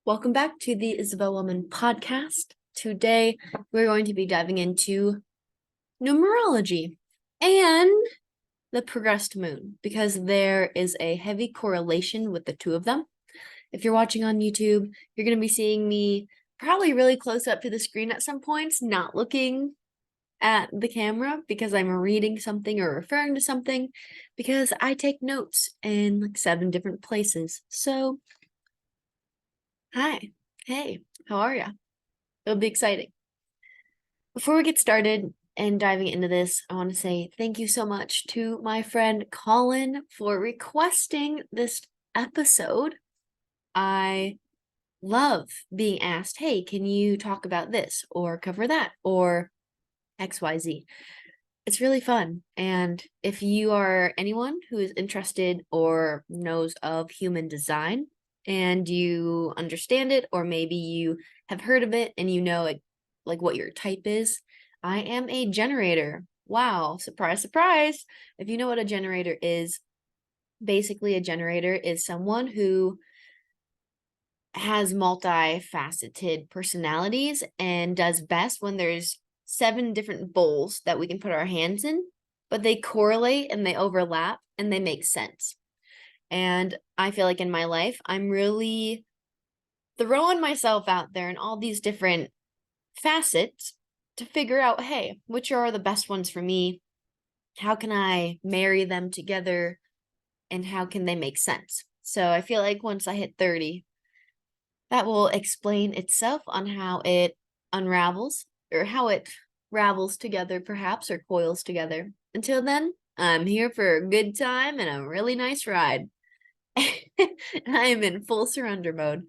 Welcome back to the Isabelle Wellman podcast. Today, we're going to be diving into numerology and the progressed moon because there is a heavy correlation with the two of them. If you're watching on YouTube, you're going to be seeing me probably really close up to the screen at some points, not looking at the camera because I'm reading something or referring to something because I take notes in like 7 different places. So, hi. Hey, how are ya? It'll be exciting. Before we get started and diving into this, I want to say thank you so much to my friend Colin for requesting this episode. I love being asked, hey, can you talk about this or cover that or XYZ? It's really fun. And if you are anyone who is interested or knows of human design and you understand it, or maybe you have heard of it and you know it, like what your type is, I am a generator. Wow, surprise, surprise. If you know what a generator is, basically a generator is someone who has multifaceted personalities and does best when there's 7 different bowls that we can put our hands in, but they correlate and they overlap and they make sense. And I feel like in my life, I'm really throwing myself out there in all these different facets to figure out, hey, which are the best ones for me? How can I marry them together? And how can they make sense? So I feel like once I hit 30, that will explain itself on how it unravels or how it ravels together, perhaps, or coils together. Until then, I'm here for a good time and a really nice ride. I am in full surrender mode.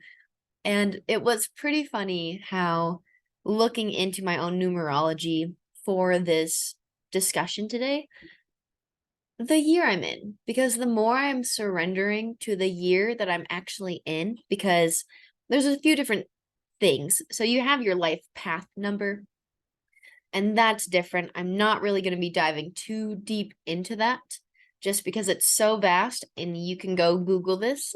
And it was pretty funny how looking into my own numerology for this discussion today, the year I'm in, because the more I'm surrendering to the year that I'm actually in, because there's a few different things. So you have your life path number, and that's different. I'm not really going to be diving too deep into that just because it's so vast and you can go Google this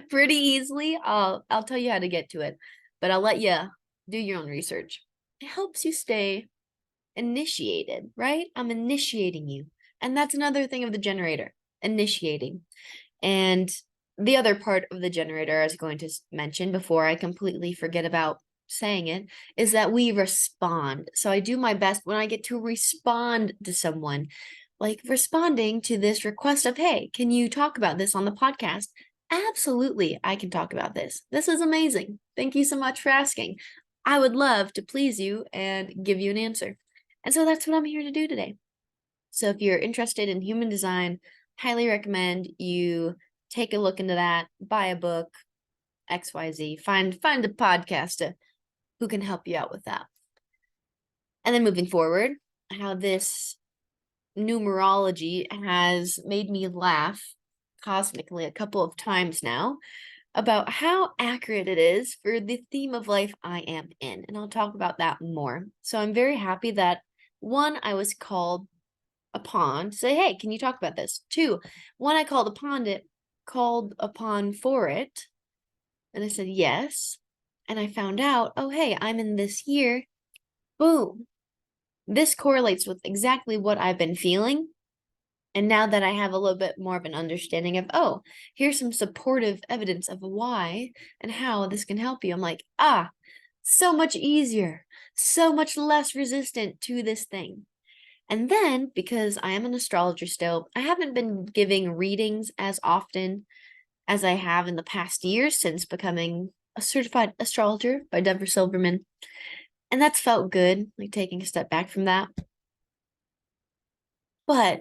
pretty easily. I'll tell you how to get to it, but I'll let you do your own research. It helps you stay initiated, right? I'm initiating you. And that's another thing of the generator, initiating. And the other part of the generator I was going to mention before I completely forget about saying it is that we respond. So I do my best when I get to respond to someone, like responding to this request of, hey, can you talk about this on the podcast? Absolutely, I can talk about this. This is amazing. Thank you so much for asking. I would love to please you and give you an answer. And so that's what I'm here to do today. So if you're interested in human design, highly recommend you take a look into that, buy a book, XYZ, find a podcast who can help you out with that. And then moving forward, how this numerology has made me laugh cosmically a couple of times now about how accurate it is for the theme of life I am in. And I'll talk about that more. So I'm very happy that one, I was called upon to say, hey, can you talk about this? 2, when I called upon for it, and I said yes, and I found out, oh hey, I'm in this year. Boom. This correlates with exactly what I've been feeling. And now that I have a little bit more of an understanding of, oh, here's some supportive evidence of why and how this can help you. I'm like, so much easier, so much less resistant to this thing. And then, because I am an astrologer still, I haven't been giving readings as often as I have in the past years since becoming a certified astrologer by Deborah Silverman. And that's felt good, like taking a step back from that. But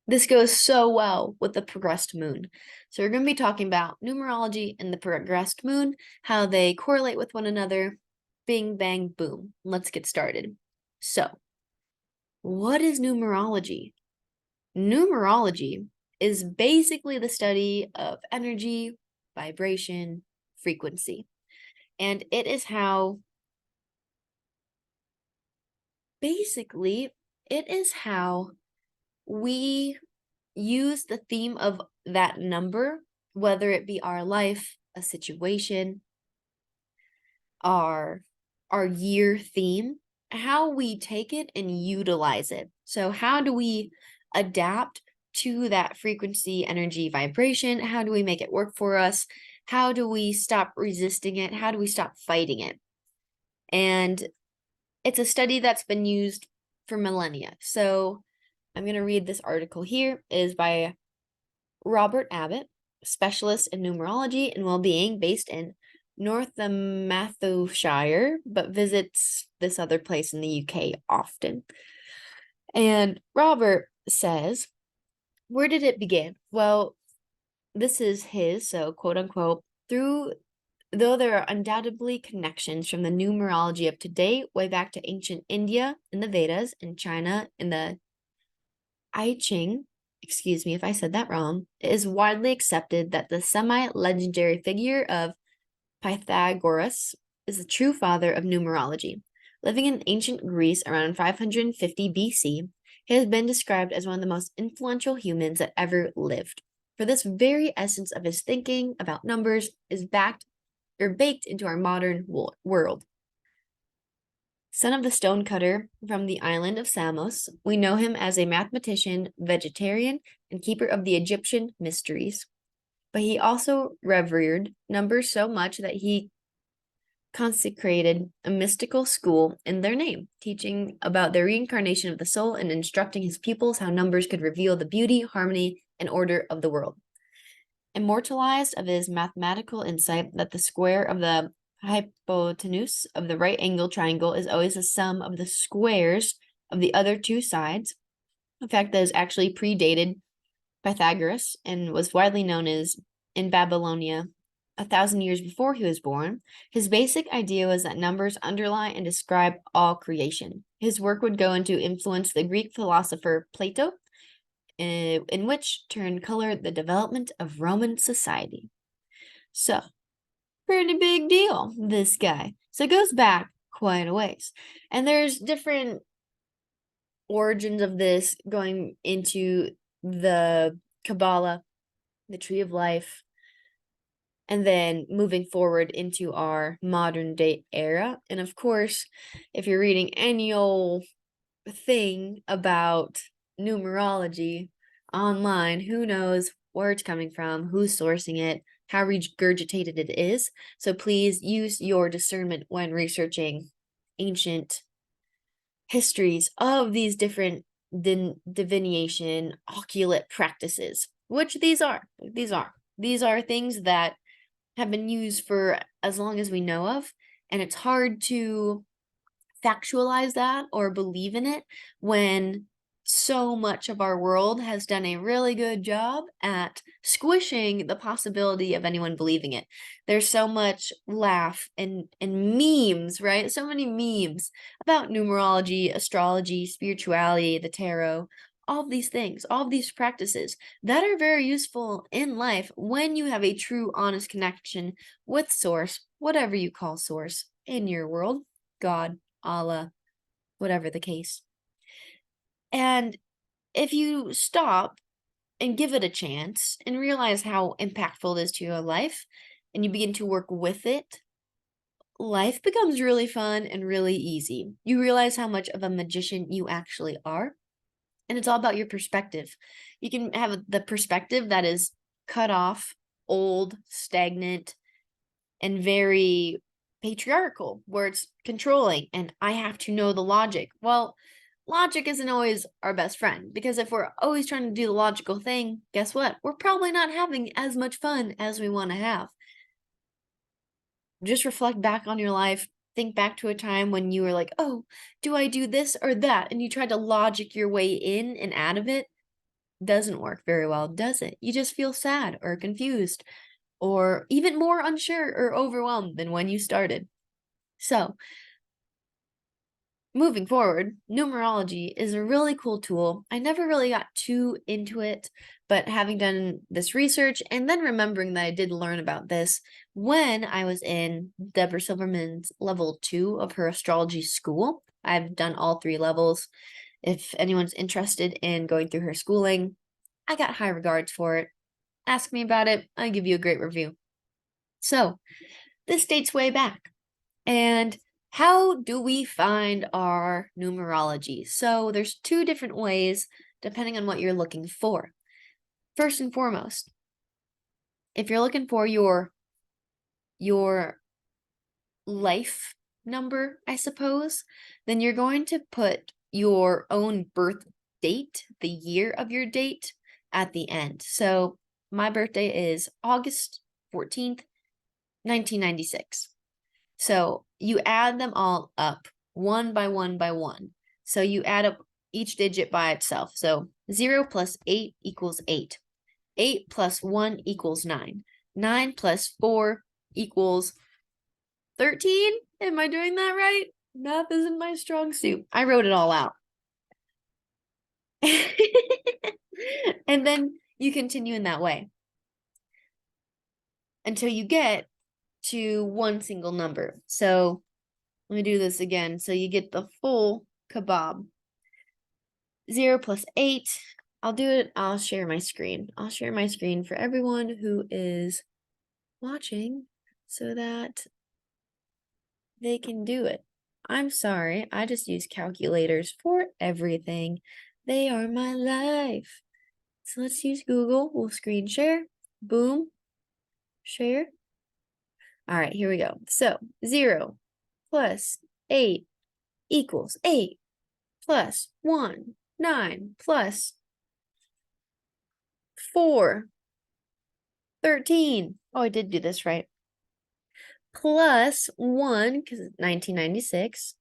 this goes so well with the progressed moon. So we're going to be talking about numerology and the progressed moon, how they correlate with one another. Bing, bang, boom. Let's get started. So, what is numerology? Numerology is basically the study of energy, vibration, frequency. And it is how, basically, it is how we use the theme of that number, whether it be our life, a situation, our year theme, how we take it and utilize it. So how do we adapt to that frequency, energy, vibration? How do we make it work for us? How do we stop resisting it? How do we stop fighting it? And it's a study that's been used for millennia. So I'm going to read this article here. It is by Robert Abbott, specialist in numerology and well-being based in Northamptonshire, but visits this other place in the UK often. And Robert says, where did it begin? Well, this is his, so quote unquote, though there are undoubtedly connections from the numerology of today way back to ancient India in the Vedas and China in the I Ching, excuse me if I said that wrong, it is widely accepted that the semi-legendary figure of Pythagoras is the true father of numerology. Living in ancient Greece around 550 BC, he has been described as one of the most influential humans that ever lived. For this very essence of his thinking about numbers is baked into our modern world. Son of the stonecutter from the island of Samos, we know him as a mathematician, vegetarian, and keeper of the Egyptian mysteries. But he also revered numbers so much that he consecrated a mystical school in their name, teaching about the reincarnation of the soul and instructing his pupils how numbers could reveal the beauty, harmony, and order of the world. Immortalized of his mathematical insight that the square of the hypotenuse of the right angle triangle is always the sum of the squares of the other two sides, a fact that is actually predated Pythagoras and was widely known as in Babylonia 1,000 years before he was born. His basic idea was that numbers underlie and describe all creation. His work would go on to influence the Greek philosopher Plato, in which turn colored the development of Roman society. So, pretty big deal, this guy. So it goes back quite a ways. And there's different origins of this going into the Kabbalah, the Tree of Life, and then moving forward into our modern day era. And of course, if you're reading any old thing about numerology online, who knows where it's coming from, who's sourcing it, how regurgitated it is. So please use your discernment when researching ancient histories of these different divination occult practices, which these are. These are things that have been used for as long as we know of, and it's hard to factualize that or believe in it when so much of our world has done a really good job at squishing the possibility of anyone believing it. There's so much laugh and memes, right? So many memes about numerology, astrology, spirituality, the tarot, all of these things, all of these practices that are very useful in life when you have a true, honest connection with source, whatever you call source in your world, God, Allah, whatever the case. And if you stop and give it a chance and realize how impactful it is to your life and you begin to work with it, life becomes really fun and really easy. You realize how much of a magician you actually are. And it's all about your perspective. You can have the perspective that is cut off, old, stagnant, and very patriarchal, where it's controlling and I have to know the logic. Well, logic isn't always our best friend, because if we're always trying to do the logical thing, guess what? We're probably not having as much fun as we want to have. Just reflect back on your life. Think back to a time when you were like, oh, do I do this or that? And you tried to logic your way in and out of it. Doesn't work very well, does it? You just feel sad or confused or even more unsure or overwhelmed than when you started. So, moving forward, numerology is a really cool tool. I never really got too into it, but having done this research and then remembering that I did learn about this when I was in Deborah Silverman's level 2 of her astrology school. I've done all 3 levels. If anyone's interested in going through her schooling, I got high regards for it. Ask me about it. I give you a great review. So, this dates way back. And how do we find our numerology? So there's two different ways depending on what you're looking for. First and foremost, if you're looking for your life number, I suppose, then you're going to put your own birth date, the year of your date, at the end. So my birthday is August 14th, 1996. So you add them all up one by one by one. So you add up each digit by itself. So 0 plus 8 equals 8. 8 plus 1 equals 9. 9 plus 4 equals 13? Am I doing that right? Math isn't my strong suit. I wrote it all out. And then you continue in that way until you get to one single number. So let me do this again. So you get the full kebab. 0 plus 8. I'll do it. I'll share my screen. I'll share my screen for everyone who is watching so that they can do it. I'm sorry. I just use calculators for everything. They are my life. So let's use Google. We'll screen share. Boom. Share. All right, here we go. So 0 plus 8 equals 8 plus 1, 9 plus 4, 13. Oh, I did do this right. Plus 1, because it's 1996,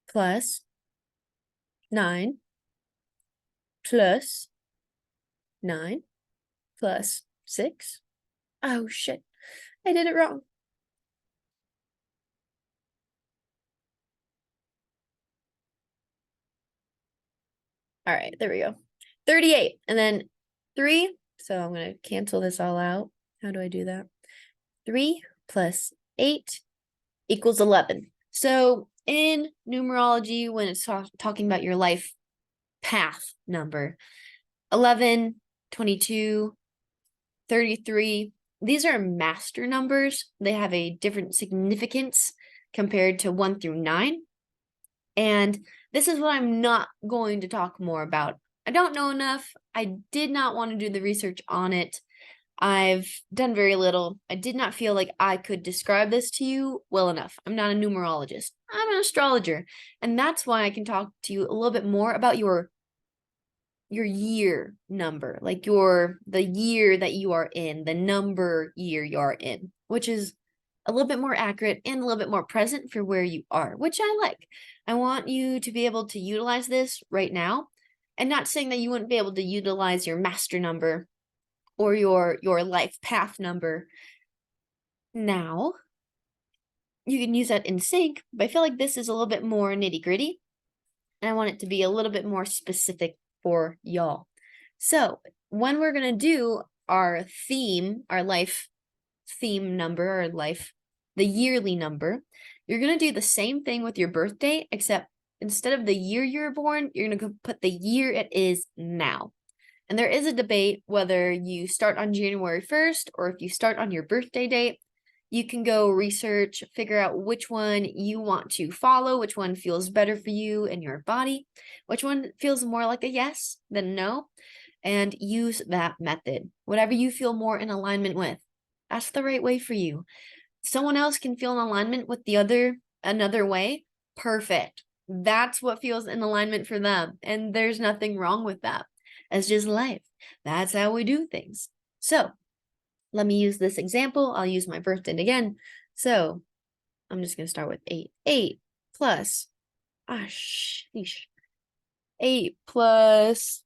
plus 9, plus 9, plus 6. Oh, shit. I did it wrong. All right, there we go. 38. And then 3. So I'm going to cancel this all out. How do I do that? 3 plus 8 equals 11. So in numerology, when it's talking about your life path number, 11, 22, 33, these are master numbers. They have a different significance compared to 1 through 9. And this is what I'm not going to talk more about. I don't know enough. I did not want to do the research on it. I've done very little. I did not feel like I could describe this to you well enough. I'm not a numerologist. I'm an astrologer. And that's why I can talk to you a little bit more about your year number, like the year that you are in, the number year you are in, which is a little bit more accurate and a little bit more present for where you are, which I like. I want you to be able to utilize this right now, and not saying that you wouldn't be able to utilize your master number or your life path number now. You can use that in sync, but I feel like this is a little bit more nitty-gritty, and I want it to be a little bit more specific for y'all. So when we're going to do our theme, our life theme number, the yearly number, you're going to do the same thing with your birthday, except instead of the year you were born, you're going to put the year it is now. And there is a debate whether you start on January 1st or if you start on your birthday date. You can go research, figure out which one you want to follow, which one feels better for you and your body, which one feels more like a yes than a no, and use that method. Whatever you feel more in alignment with, that's the right way for you. Someone else can feel in alignment with another way. Perfect. That's what feels in alignment for them. And there's nothing wrong with that. It's just life. That's how we do things. So let me use this example. I'll use my birthday again. So I'm just going to start with 8. 8 plus, 8 plus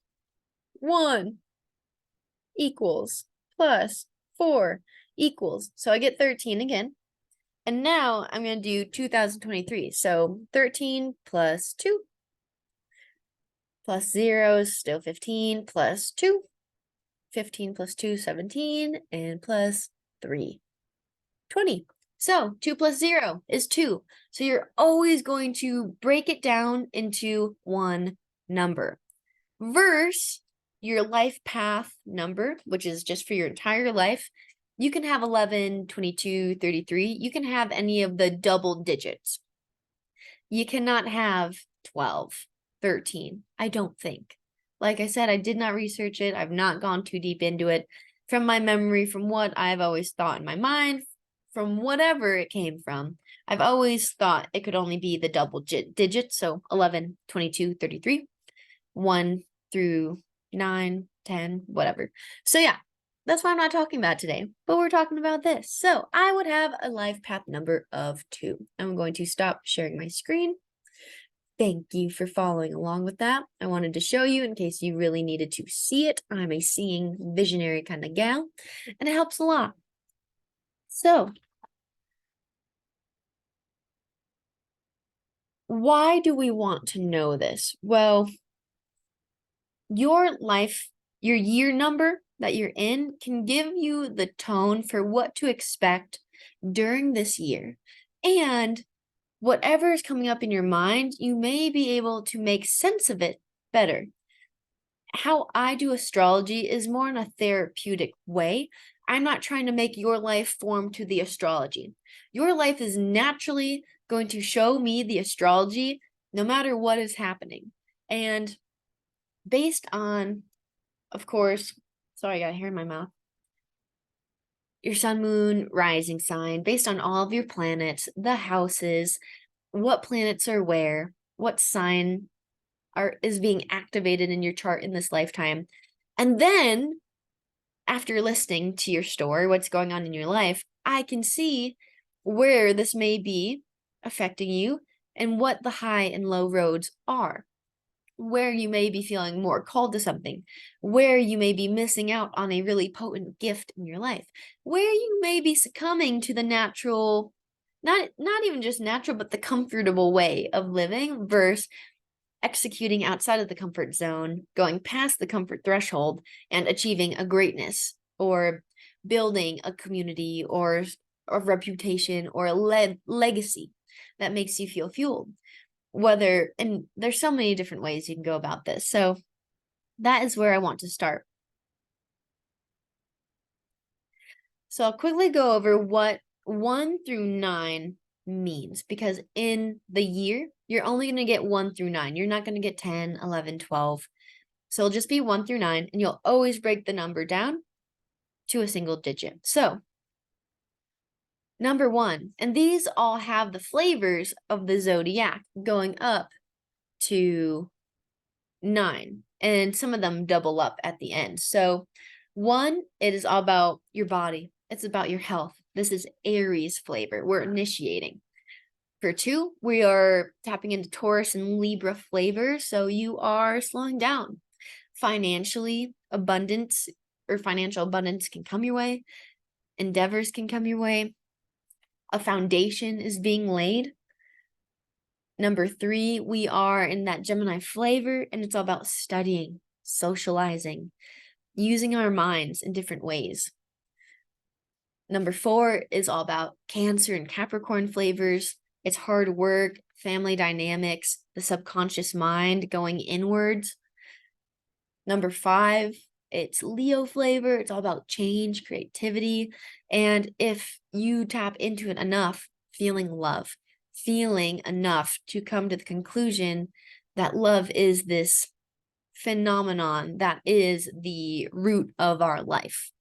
1 equals plus 4 equals. So I get 13 again. And now I'm going to do 2023. So 13 plus 2 plus 0 is still 15 plus 2. 15 plus 2, 17, and plus 3, 20. So 2 plus 0 is 2. So you're always going to break it down into one number. Versus your life path number, which is just for your entire life, You can have 11, 22, 33. You can have any of the double digits. You cannot have 12, 13. I don't think. Like I said, I did not research it. I've not gone too deep into it. From my memory, from what I've always thought in my mind, from whatever it came from, I've always thought it could only be the double digits. So 11, 22, 33, 1 through 9, 10, whatever. So yeah, that's why I'm not talking about today, but we're talking about this. So I would have a life path number of 2. I'm going to stop sharing my screen. Thank you for following along with that. I wanted to show you in case you really needed to see it. I'm a seeing visionary kind of gal, and it helps a lot. So, why do we want to know this? Well, your life, your year number that you're in can give you the tone for what to expect during this year. And whatever is coming up in your mind, you may be able to make sense of it better. How I do astrology is more in a therapeutic way. I'm not trying to make your life form to the astrology. Your life is naturally going to show me the astrology no matter what is happening. And based on, of course, sorry, I got hair in my mouth, your sun, moon, rising sign, based on all of your planets, the houses, what planets are where, what sign is being activated in your chart in this lifetime. And then after listening to your story, what's going on in your life, I can see where this may be affecting you and what the high and low roads are, where you may be feeling more called to something, where you may be missing out on a really potent gift in your life, where you may be succumbing to the natural, not even just natural, but the comfortable way of living versus executing outside of the comfort zone, going past the comfort threshold and achieving a greatness or building a community or a reputation or a legacy that makes you feel fueled. And there's so many different ways you can go about this. So that is where I want to start. So I'll quickly go over what 1 through 9 means, because in the year, you're only going to get 1 through 9. You're not going to get 10, 11, 12. So it'll just be 1 through 9, and you'll always break the number down to a single digit. So number 1, and these all have the flavors of the zodiac going up to 9, and some of them double up at the end. So 1, it is all about your body. It's about your health. This is Aries flavor. We're initiating. For 2, we are tapping into Taurus and Libra flavor. So you are slowing down. Financially, abundance or financial abundance can come your way. Endeavors can come your way. A foundation is being laid. Number 3, we are in that Gemini flavor, and it's all about studying, socializing, using our minds in different ways. Number 4 is all about Cancer and Capricorn flavors. It's hard work, family dynamics, the subconscious mind going inwards. Number 5, it's Leo flavor. It's all about change, creativity. And if you tap into it enough, feeling love, feeling enough to come to the conclusion that love is this phenomenon that is the root of our life.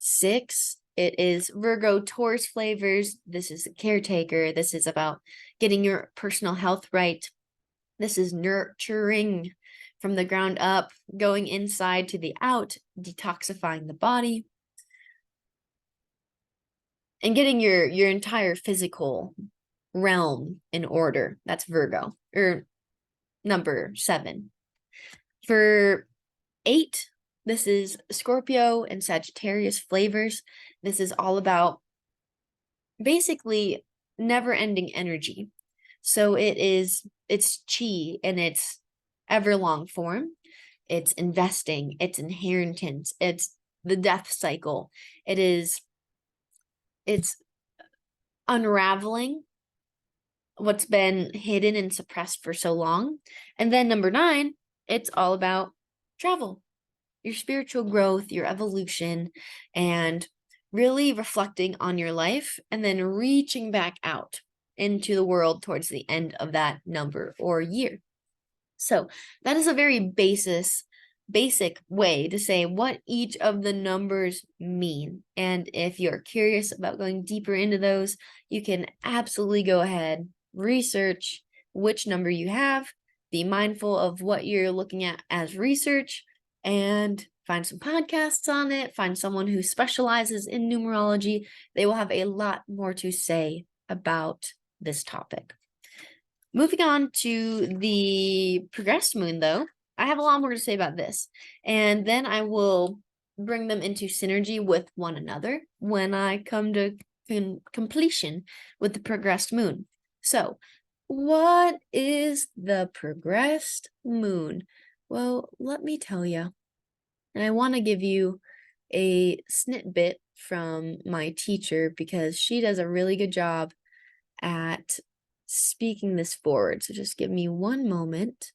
6, it is Virgo Taurus flavors. This is a caretaker. This is about getting your personal health right. This is nurturing from the ground up, going inside to the out, detoxifying the body, and getting your entire physical realm in order. That's Virgo, or number 7. For 8, this is Scorpio and Sagittarius flavors. This is all about basically never-ending energy. So it's chi and it's everlong form. It's investing, it's inheritance, it's the death cycle. It's unraveling what's been hidden and suppressed for so long. And then number 9, it's all about travel, your spiritual growth, your evolution, and really reflecting on your life and then reaching back out into the world towards the end of that number or year. So that is a very basic way to say what each of the numbers mean. And if you're curious about going deeper into those, you can absolutely go ahead, research which number you have, be mindful of what you're looking at as research, and find some podcasts on it, find someone who specializes in numerology. They will have a lot more to say about this topic. Moving on to the progressed moon, though, I have a lot more to say about this. And then I will bring them into synergy with one another when I come to completion with the progressed moon. So, what is the progressed moon? Well, let me tell you. And I want to give you a snippet from my teacher because she does a really good job at speaking this forward. So just give me one moment.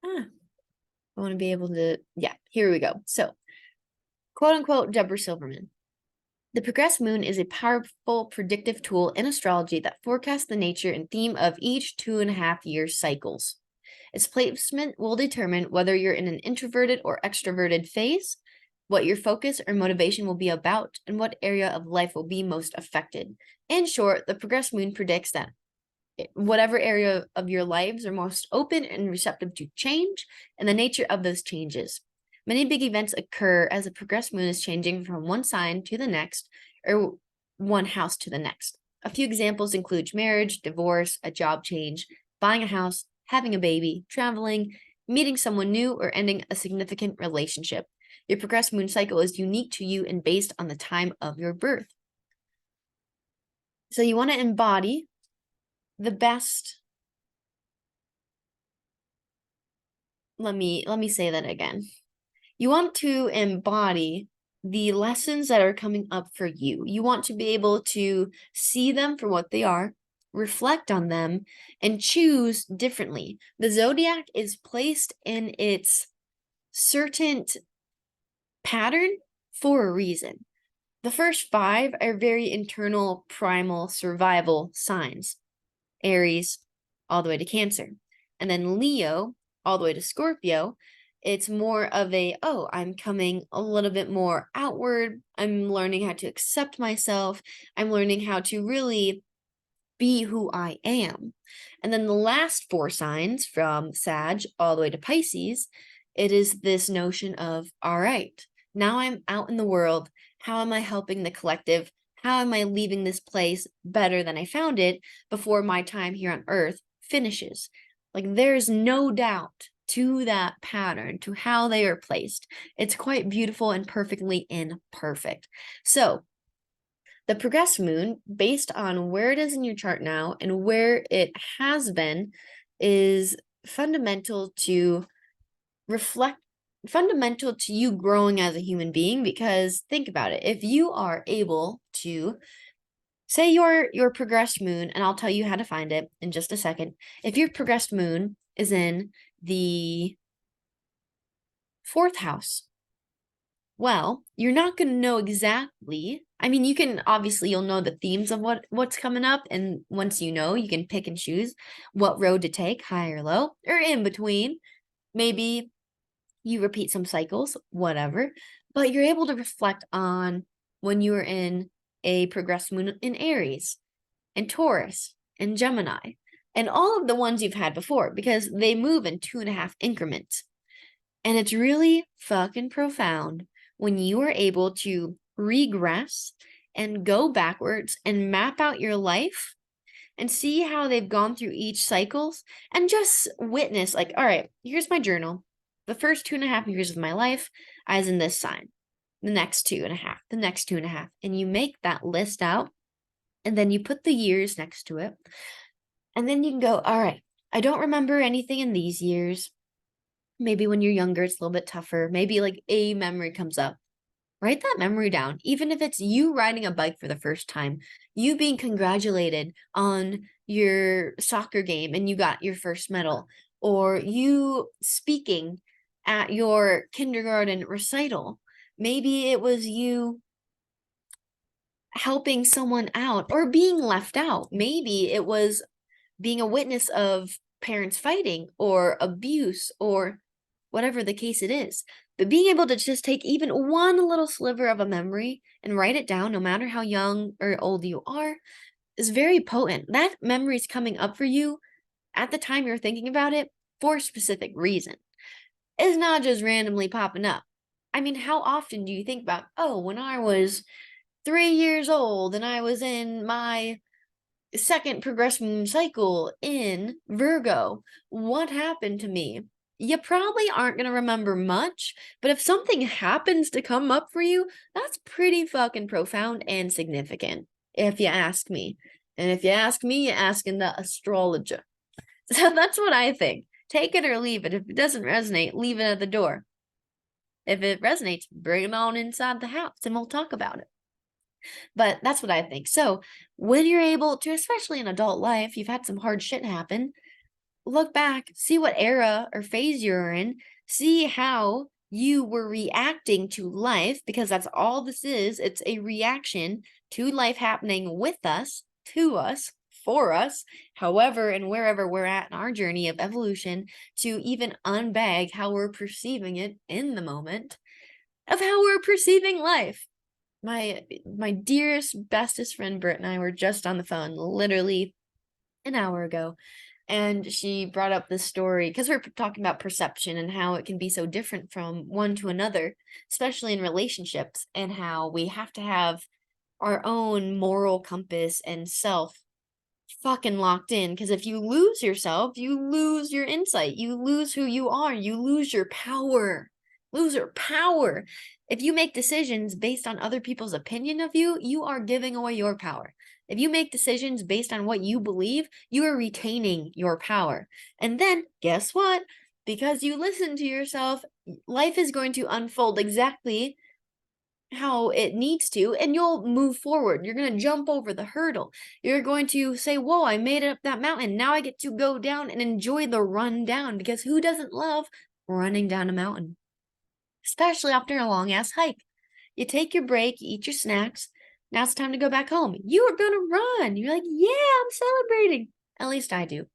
I want to be able to, yeah, here we go. So, quote unquote, Deborah Silverman. The progressed moon is a powerful predictive tool in astrology that forecasts the nature and theme of each 2.5-year cycles. Its placement will determine whether you're in an introverted or extroverted phase, what your focus or motivation will be about, and what area of life will be most affected. In short, the progressed moon predicts that whatever area of your lives are most open and receptive to change and the nature of those changes. Many big events occur as the progressed moon is changing from one sign to the next or one house to the next. A few examples include marriage, divorce, a job change, buying a house, having a baby, traveling, meeting someone new, or ending a significant relationship. Your progressed moon cycle is unique to you and based on the time of your birth. So you want to embody the best. Let me say that again. You want to embody the lessons that are coming up for you. You want to be able to see them for what they are, reflect on them, and choose differently. The zodiac is placed in its certain pattern for a reason. The first 5 are very internal, primal, survival signs. Aries, all the way to Cancer. And then Leo, all the way to Scorpio. It's more of a, oh, I'm coming a little bit more outward. I'm learning how to accept myself. I'm learning how to really be who I am. And then the last 4 signs from Sag all the way to Pisces, it is this notion of, all right, now I'm out in the world. How am I helping the collective? How am I leaving this place better than I found it before my time here on Earth finishes? Like, there's no doubt to that pattern, to how they are placed. It's quite beautiful and perfectly imperfect. So, the progressed moon, based on where it is in your chart now and where it has been, is fundamental to you growing as a human being. Because think about it, if you are able to say your progressed moon, and I'll tell you how to find it in just a second. If your progressed moon is in the 4th house, well, you're not going to know exactly. I mean, you can obviously, you'll know the themes of what's coming up, and once you know, you can pick and choose what road to take, high or low, or in between. Maybe you repeat some cycles, whatever, but you're able to reflect on when you were in a progressed moon in Aries and Taurus and Gemini and all of the ones you've had before, because they move in 2.5 increments. And it's really fucking profound when you are able to regress and go backwards and map out your life and see how they've gone through each cycles and just witness, like, all right, here's my journal. The first 2.5 years of my life, I was in this sign. The next 2.5, the next 2.5. And you make that list out, and then you put the years next to it. And then you can go, all right, I don't remember anything in these years. Maybe when you're younger, it's a little bit tougher. Maybe like a memory comes up. Write that memory down. Even if it's you riding a bike for the first time, you being congratulated on your soccer game and you got your first medal, or you speaking at your kindergarten recital. Maybe it was you helping someone out or being left out. Maybe it was being a witness of parents fighting or abuse or whatever the case it is. But being able to just take even one little sliver of a memory and write it down, no matter how young or old you are, is very potent. That memory is coming up for you at the time you're thinking about it for a specific reason. It's not just randomly popping up. I mean, how often do you think about, oh, when I was 3 years old and I was in my second progressed moon cycle in Virgo, what happened to me? You probably aren't going to remember much, but if something happens to come up for you, that's pretty fucking profound and significant, if you ask me. And if you ask me, you're asking the astrologer. So that's what I think. Take it or leave it. If it doesn't resonate, leave it at the door. If it resonates, bring it on inside the house and we'll talk about it. But that's what I think. So when you're able to, especially in adult life, you've had some hard shit happen, look back, see what era or phase you're in, see how you were reacting to life, because that's all this is. It's a reaction to life happening with us, to us, for us, however and wherever we're at in our journey of evolution, to even unbag how we're perceiving it in the moment of how we're perceiving life. My dearest, bestest friend Britt and I were just on the phone literally an hour ago, and she brought up this story because we're talking about perception and how it can be so different from one to another, especially in relationships, and how we have to have our own moral compass and self fucking locked in, because if you lose yourself, you lose your insight, you lose who you are, you lose your power. Lose your power. If you make decisions based on other people's opinion of you, you are giving away your power. If you make decisions based on what you believe, you are retaining your power. And then, guess what? Because you listen to yourself, life is going to unfold exactly how it needs to, and you'll move forward. You're going to jump over the hurdle. You're going to say, whoa, I made it up that mountain. Now I get to go down and enjoy the run down, because who doesn't love running down a mountain? Especially after a long ass hike. You take your break, you eat your snacks. Now it's time to go back home. You are going to run. You're like, yeah, I'm celebrating. At least I do.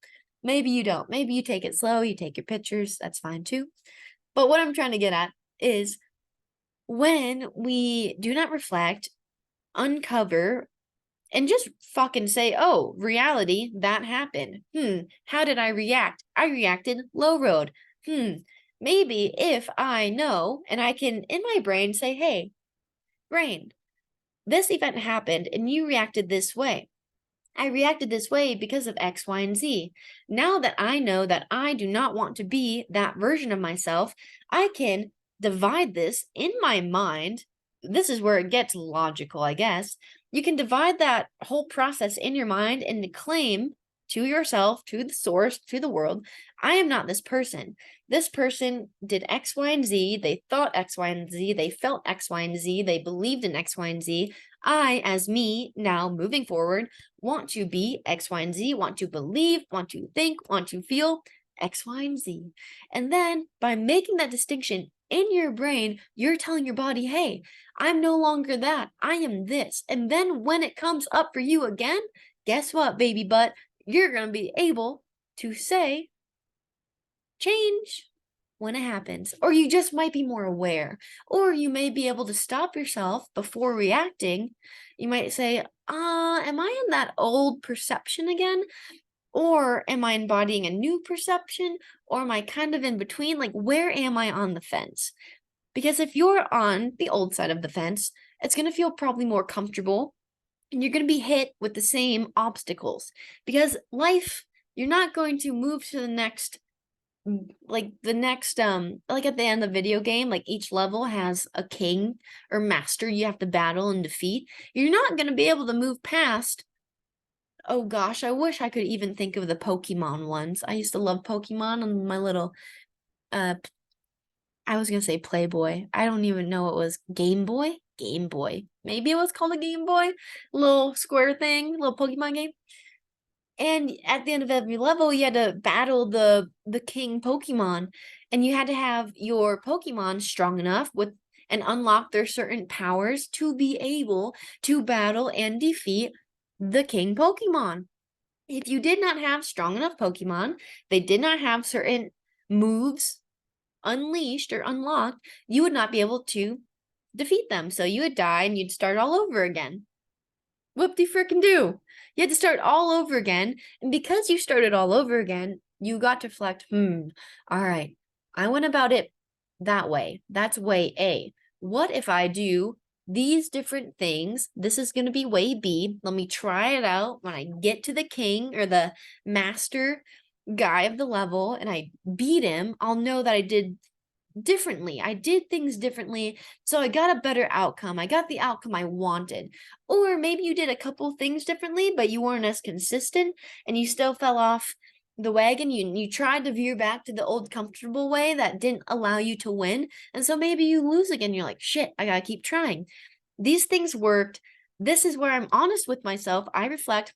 Maybe you don't. Maybe you take it slow. You take your pictures. That's fine too. But what I'm trying to get at is, when we do not reflect, uncover, and just fucking say, oh, reality, that happened. How did I react? I reacted low road. Maybe if I know, and I can, in my brain, say, hey, brain, this event happened and you reacted this way. I reacted this way because of X, Y, and Z. Now that I know that I do not want to be that version of myself, I can divide this in my mind. This is where it gets logical, I guess. You can divide that whole process in your mind and claim to yourself, to the source, to the world, I am not this person. This person did X, Y, and Z. They thought X, Y, and Z. They felt X, Y, and Z. They believed in X, Y, and Z. I, as me, now moving forward, want to be X, Y, and Z, want to believe, want to think, want to feel X, Y, and Z. And then by making that distinction in your brain, you're telling your body, hey, I'm no longer that. I am this. And then when it comes up for you again, guess what, baby butt? You're going to be able to say, change when it happens. Or you just might be more aware. Or you may be able to stop yourself before reacting. You might say, am I in that old perception again? Or am I embodying a new perception? Or am I kind of in between? Like, where am I on the fence? Because if you're on the old side of the fence, it's going to feel probably more comfortable. And you're going to be hit with the same obstacles. Because life, you're not going to move to the next, like at the end of the video game, like each level has a king or master you have to battle and defeat. You're not going to be able to move past. Oh gosh, I wish I could even think of the Pokemon ones. I used to love Pokemon on my little, I was going to say Playboy. I don't even know it was Game Boy. Game Boy. Maybe it was called a Game Boy. Little square thing, little Pokemon game. And at the end of every level, you had to battle the king Pokemon. And you had to have your Pokemon strong enough with and unlock their certain powers to be able to battle and defeat the king Pokemon. If you did not have strong enough Pokemon, they did not have certain moves unleashed or unlocked, you would not be able to defeat them. So you would die and you'd start all over again. Whoop-de-frickin-do. You had to start all over again. And because you started all over again, you got to reflect, all right, I went about it that way. That's way A. What if I do these different things? This is going to be way B. Let me try it out. When I get to the king or the master guy of the level and I beat him, I'll know that I did differently. I did things differently, so I got a better outcome. I got the outcome I wanted. Or maybe you did a couple things differently, but you weren't as consistent and you still fell off the wagon. You tried to veer back to the old comfortable way that didn't allow you to win. And so maybe you lose again. You're like, shit, I gotta keep trying. These things worked. This is where I'm honest with myself. I reflect,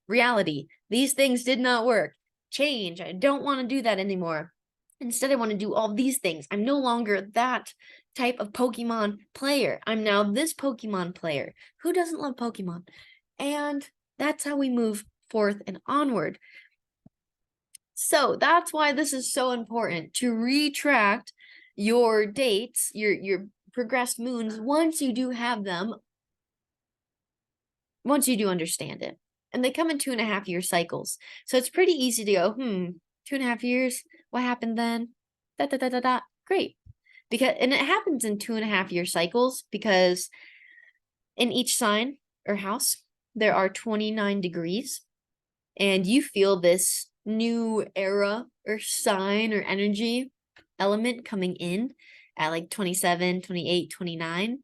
reality. These things did not work. Change. I don't want to do that anymore. Instead, I want to do all these things. I'm no longer that type of Pokemon player. I'm now this Pokemon player. Who doesn't love Pokemon? And that's how we move forth and onward. So that's why this is so important, to retract your dates, your progressed moons, once you do have them, once you do understand it. And they come in 2.5-year cycles. So it's pretty easy to go, 2.5 years, what happened then? Great. And it happens in 2.5-year cycles because in each sign or house, there are 29 degrees. And you feel this new era or sign or energy element coming in at like 27, 28, 29.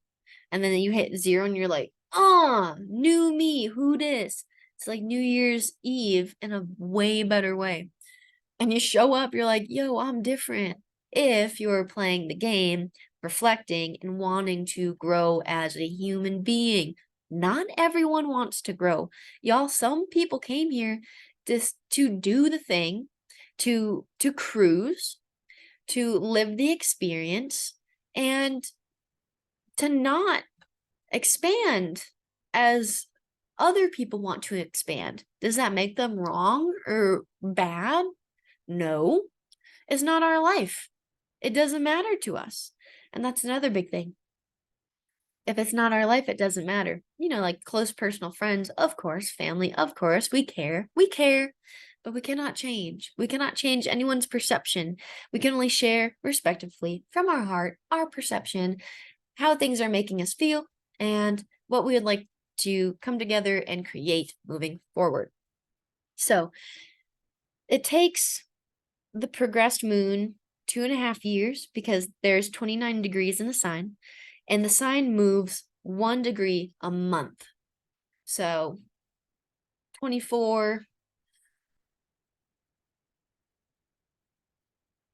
And then you hit 0 and you're like, new me, who dis? It's like New Year's Eve in a way better way. And you show up, you're like, yo, I'm different. If you're playing the game, reflecting, and wanting to grow as a human being. Not everyone wants to grow. Y'all, some people came here just to do the thing, to cruise, to live the experience, and to not expand as other people want to expand. Does that make them wrong or bad? No, it's not our life. It doesn't matter to us. And that's another big thing. If it's not our life, it doesn't matter. Like close personal friends, of course, family, of course, we care, but we cannot change. We cannot change anyone's perception. We can only share respectively from our heart, our perception, how things are making us feel, and what we would like to come together and create moving forward. So it takes the progressed moon 2.5 years because there's 29 degrees in the sign, and the sign moves 1 degree a month. So 24,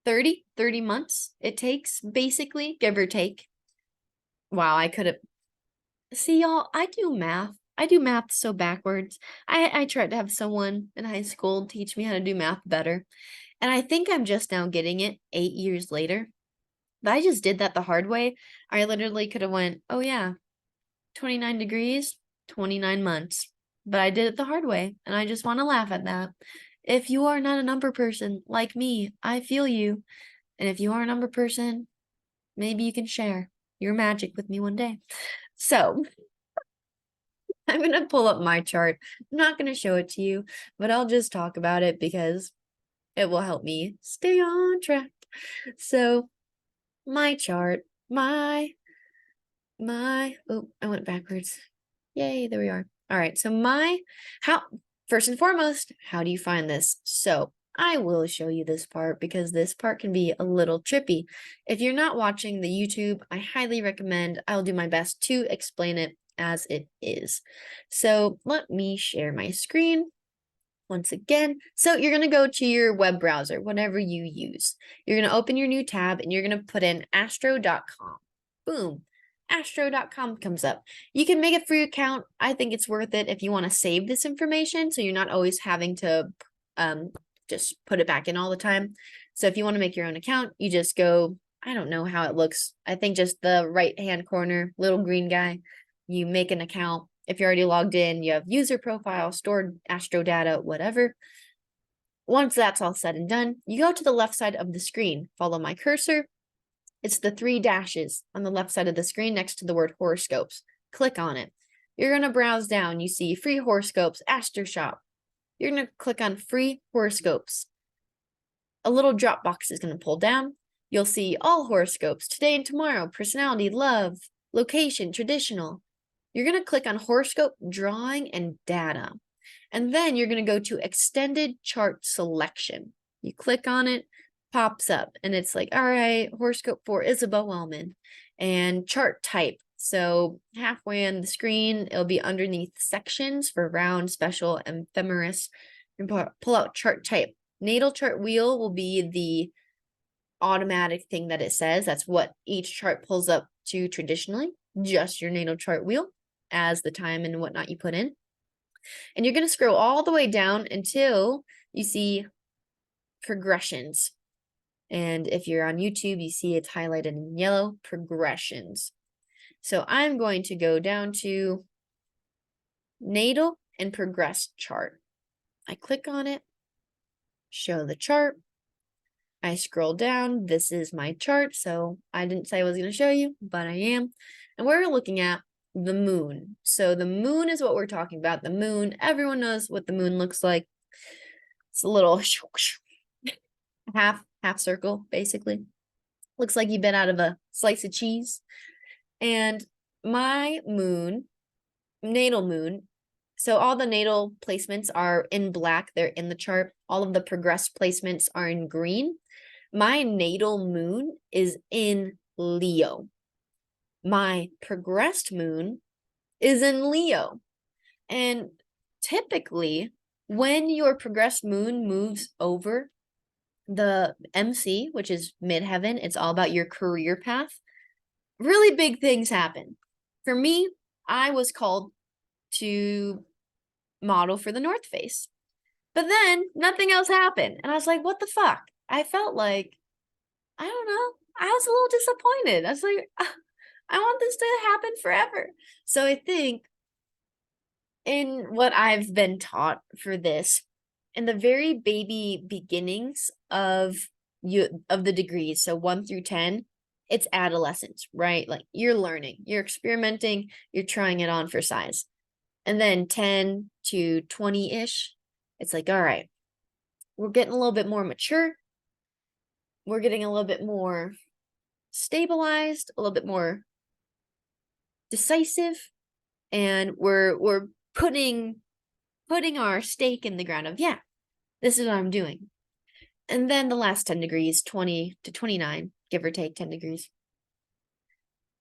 30 months it takes, basically, give or take. Wow, I could have. See, y'all, I do math so backwards. I tried to have someone in high school teach me how to do math better. And I think I'm just now getting it 8 years later. But I just did that the hard way. I literally could have went, oh yeah, 29 degrees, 29 months. But I did it the hard way. And I just want to laugh at that. If you are not a number person like me, I feel you. And if you are a number person, maybe you can share your magic with me one day. So I'm going to pull up my chart. I'm not going to show it to you, but I'll just talk about it because it will help me stay on track. So my chart, oh, I went backwards. Yay, there we are. All right, so first and foremost, how do you find this? So I will show you this part because this part can be a little trippy. If you're not watching the YouTube, I highly recommend. I'll do my best to explain it as it is. So let me share my screen once again. So you're going to go to your web browser, whatever you use. You're going to open your new tab and you're going to put in astro.com. Boom. Astro.com comes up. You can make a free account. I think it's worth it if you want to save this information so you're not always having to just put it back in all the time. So if you want to make your own account, you just go, I don't know how it looks. I think just the right-hand corner, little green guy, you make an account. If you're already logged in, you have user profile, stored astro data, whatever. Once that's all said and done, you go to the left side of the screen. Follow my cursor. It's the 3 dashes on the left side of the screen next to the word horoscopes. Click on it. You're going to browse down. You see free horoscopes, Astro Shop. You're going to click on free horoscopes. A little drop box is going to pull down. You'll see all horoscopes, today and tomorrow, personality, love, location, traditional. You're going to click on horoscope, drawing, and data. And then you're going to go to extended chart selection. You click on it, pops up, and it's like, all right, horoscope for Isabelle Wellman and chart type. So halfway on the screen, it'll be underneath sections for round, special, and ephemeris. And pull out chart type. Natal chart wheel will be the automatic thing that it says. That's what each chart pulls up to traditionally, just your natal chart wheel as the time and whatnot you put in. And you're going to scroll all the way down until you see progressions. And if you're on YouTube, you see it's highlighted in yellow, progressions. So I'm going to go down to natal and progressed chart. I click on it, show the chart. I scroll down. This is my chart. So I didn't say I was going to show you, but I am. And we're looking at the moon. So the moon is what we're talking about. The moon, everyone knows what the moon looks like. It's a little half circle, basically. Looks like you bit out of a slice of cheese. And my moon, natal moon, so all the natal placements are in black. They're in the chart. All of the progressed placements are in green. My natal moon is in Leo. My progressed moon is in Leo. And typically, when your progressed moon moves over the MC, which is midheaven, it's all about your career path, really big things happen. For me, I was called to model for the North Face. But then nothing else happened. And I was like, what the fuck? I felt like, I don't know. I was a little disappointed. I was like, I want this to happen forever. So I think in what I've been taught for this, in the very baby beginnings of the degrees, so 1 through 10, it's adolescence, right? Like you're learning, you're experimenting, you're trying it on for size. And then 10 to 20-ish, it's like, all right, we're getting a little bit more mature. We're getting a little bit more stabilized, a little bit more decisive, and we're putting our stake in the ground of, yeah, this is what I'm doing. And then the last 10 degrees, 20 to 29, give or take 10 degrees,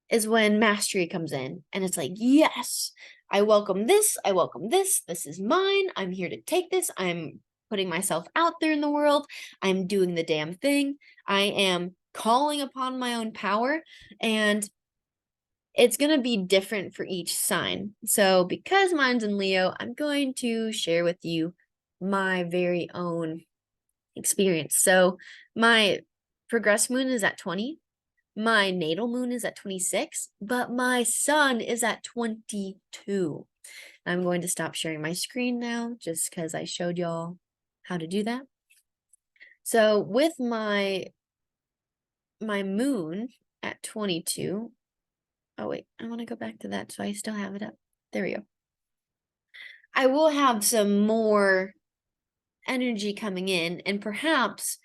is when mastery comes in. And it's like, yes, I welcome this. I welcome this. This is mine. I'm here to take this. I'm putting myself out there in the world. I'm doing the damn thing. I am calling upon my own power. And it's going to be different for each sign. So because mine's in Leo, I'm going to share with you my very own experience. So my progressed moon is at 20. My natal moon is at 26, but my sun is at 22. I'm going to stop sharing my screen now just because I showed y'all how to do that. So with my moon at 22, oh wait, I want to go back to that so I still have it up. There we go. I will have some more energy coming in, and perhaps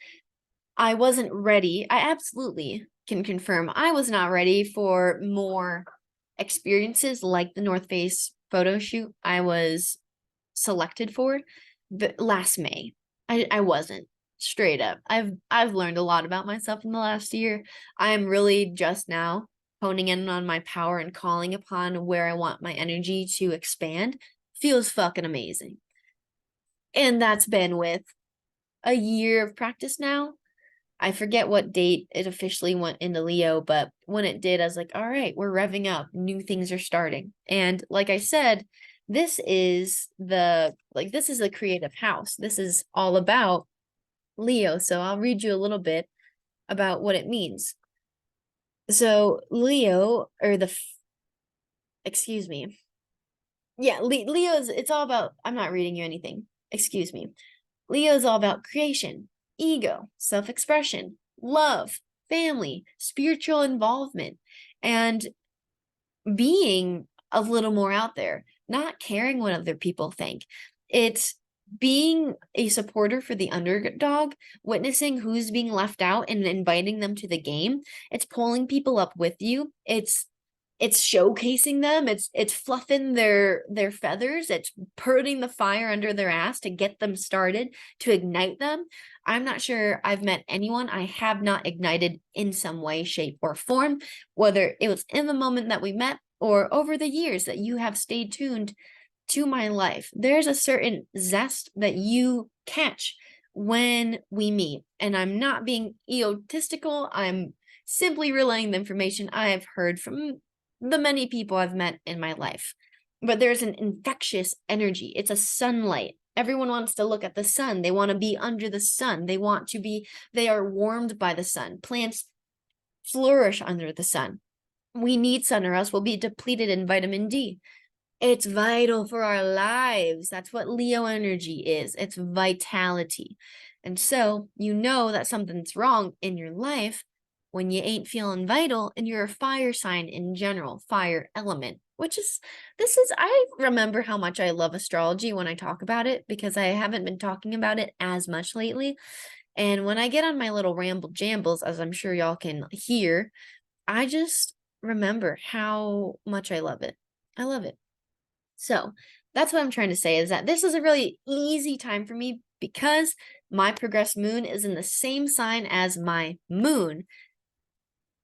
I wasn't ready. I absolutely can confirm I was not ready for more experiences like the North Face photo shoot I was selected for last May. I wasn't, straight up. I've learned a lot about myself in the last year. I'm really just now honing in on my power and calling upon where I want my energy to expand. Feels fucking amazing. And that's been with a year of practice now. I forget what date it officially went into Leo, but when it did, I was like, all right, we're revving up. New things are starting. And like I said, this is the creative house. This is all about Leo. So I'll read you a little bit about what it means. So Leo, or excuse me. Yeah, Leo's, it's all about, I'm not reading you anything. Excuse me. Leo is all about creation, ego, self expression, love, family, spiritual involvement, and being a little more out there, not caring what other people think. It's being a supporter for the underdog, witnessing who's being left out and inviting them to the game. It's pulling people up with you. It's showcasing them. It's fluffing their feathers. It's putting the fire under their ass to get them started, to ignite them. I'm not sure I've met anyone I have not ignited in some way, shape, or form, whether it was in the moment that we met or over the years that you have stayed tuned to my life. There's a certain zest that you catch when we meet. And I'm not being egotistical. I'm simply relaying the information I have heard from the many people I've met in my life. But there's an infectious energy. It's a sunlight. Everyone wants to look at the sun. They want to be under the sun. They are warmed by the sun. Plants flourish under the sun. We need sun or else we'll be depleted in vitamin D. It's vital for our lives. That's what Leo energy is. It's vitality. And so you know that something's wrong in your life when you ain't feeling vital and you're a fire sign in general, fire element, I remember how much I love astrology when I talk about it because I haven't been talking about it as much lately. And when I get on my little ramble jambles, as I'm sure y'all can hear, I just remember how much I love it. I love it. So that's what I'm trying to say is that this is a really easy time for me because my progressed moon is in the same sign as my moon.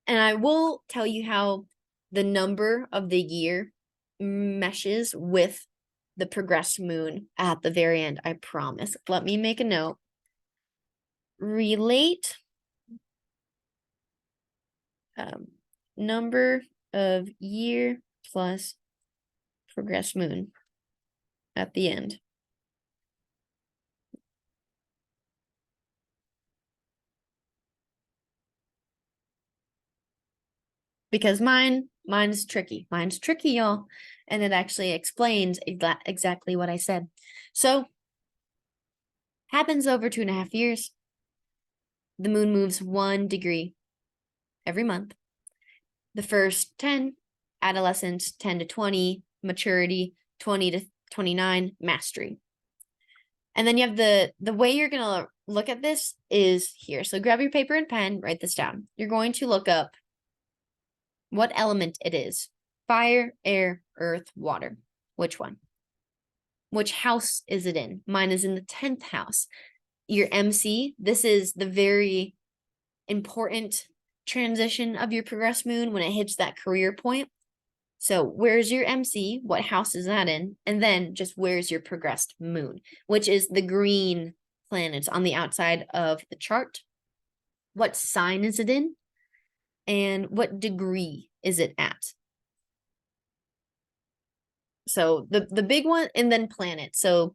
And I will tell you how the number of the year meshes with the progressed moon at the very end. I promise. Let me make a note. Relate number of year plus progressed moon at the end. Because mine's tricky. Mine's tricky, y'all. And it actually explains exactly what I said. So, happens over 2.5 years. The moon moves 1 degree every month. The first 10, adolescence, 10 to 20, maturity, 20 to 29, mastery. And then you have the way you're going to look at this is here. So grab your paper and pen, write this down. You're going to look up what element it is. Fire, air, earth, water. Which one? Which house is it in? Mine is in the 10th house. Your MC, this is the very important transition of your progressed moon when it hits that career point. So where's your MC? What house is that in? And then just where's your progressed moon, which is the green planets on the outside of the chart. What sign is it in? And what degree is it at? So the big one, and then planet. So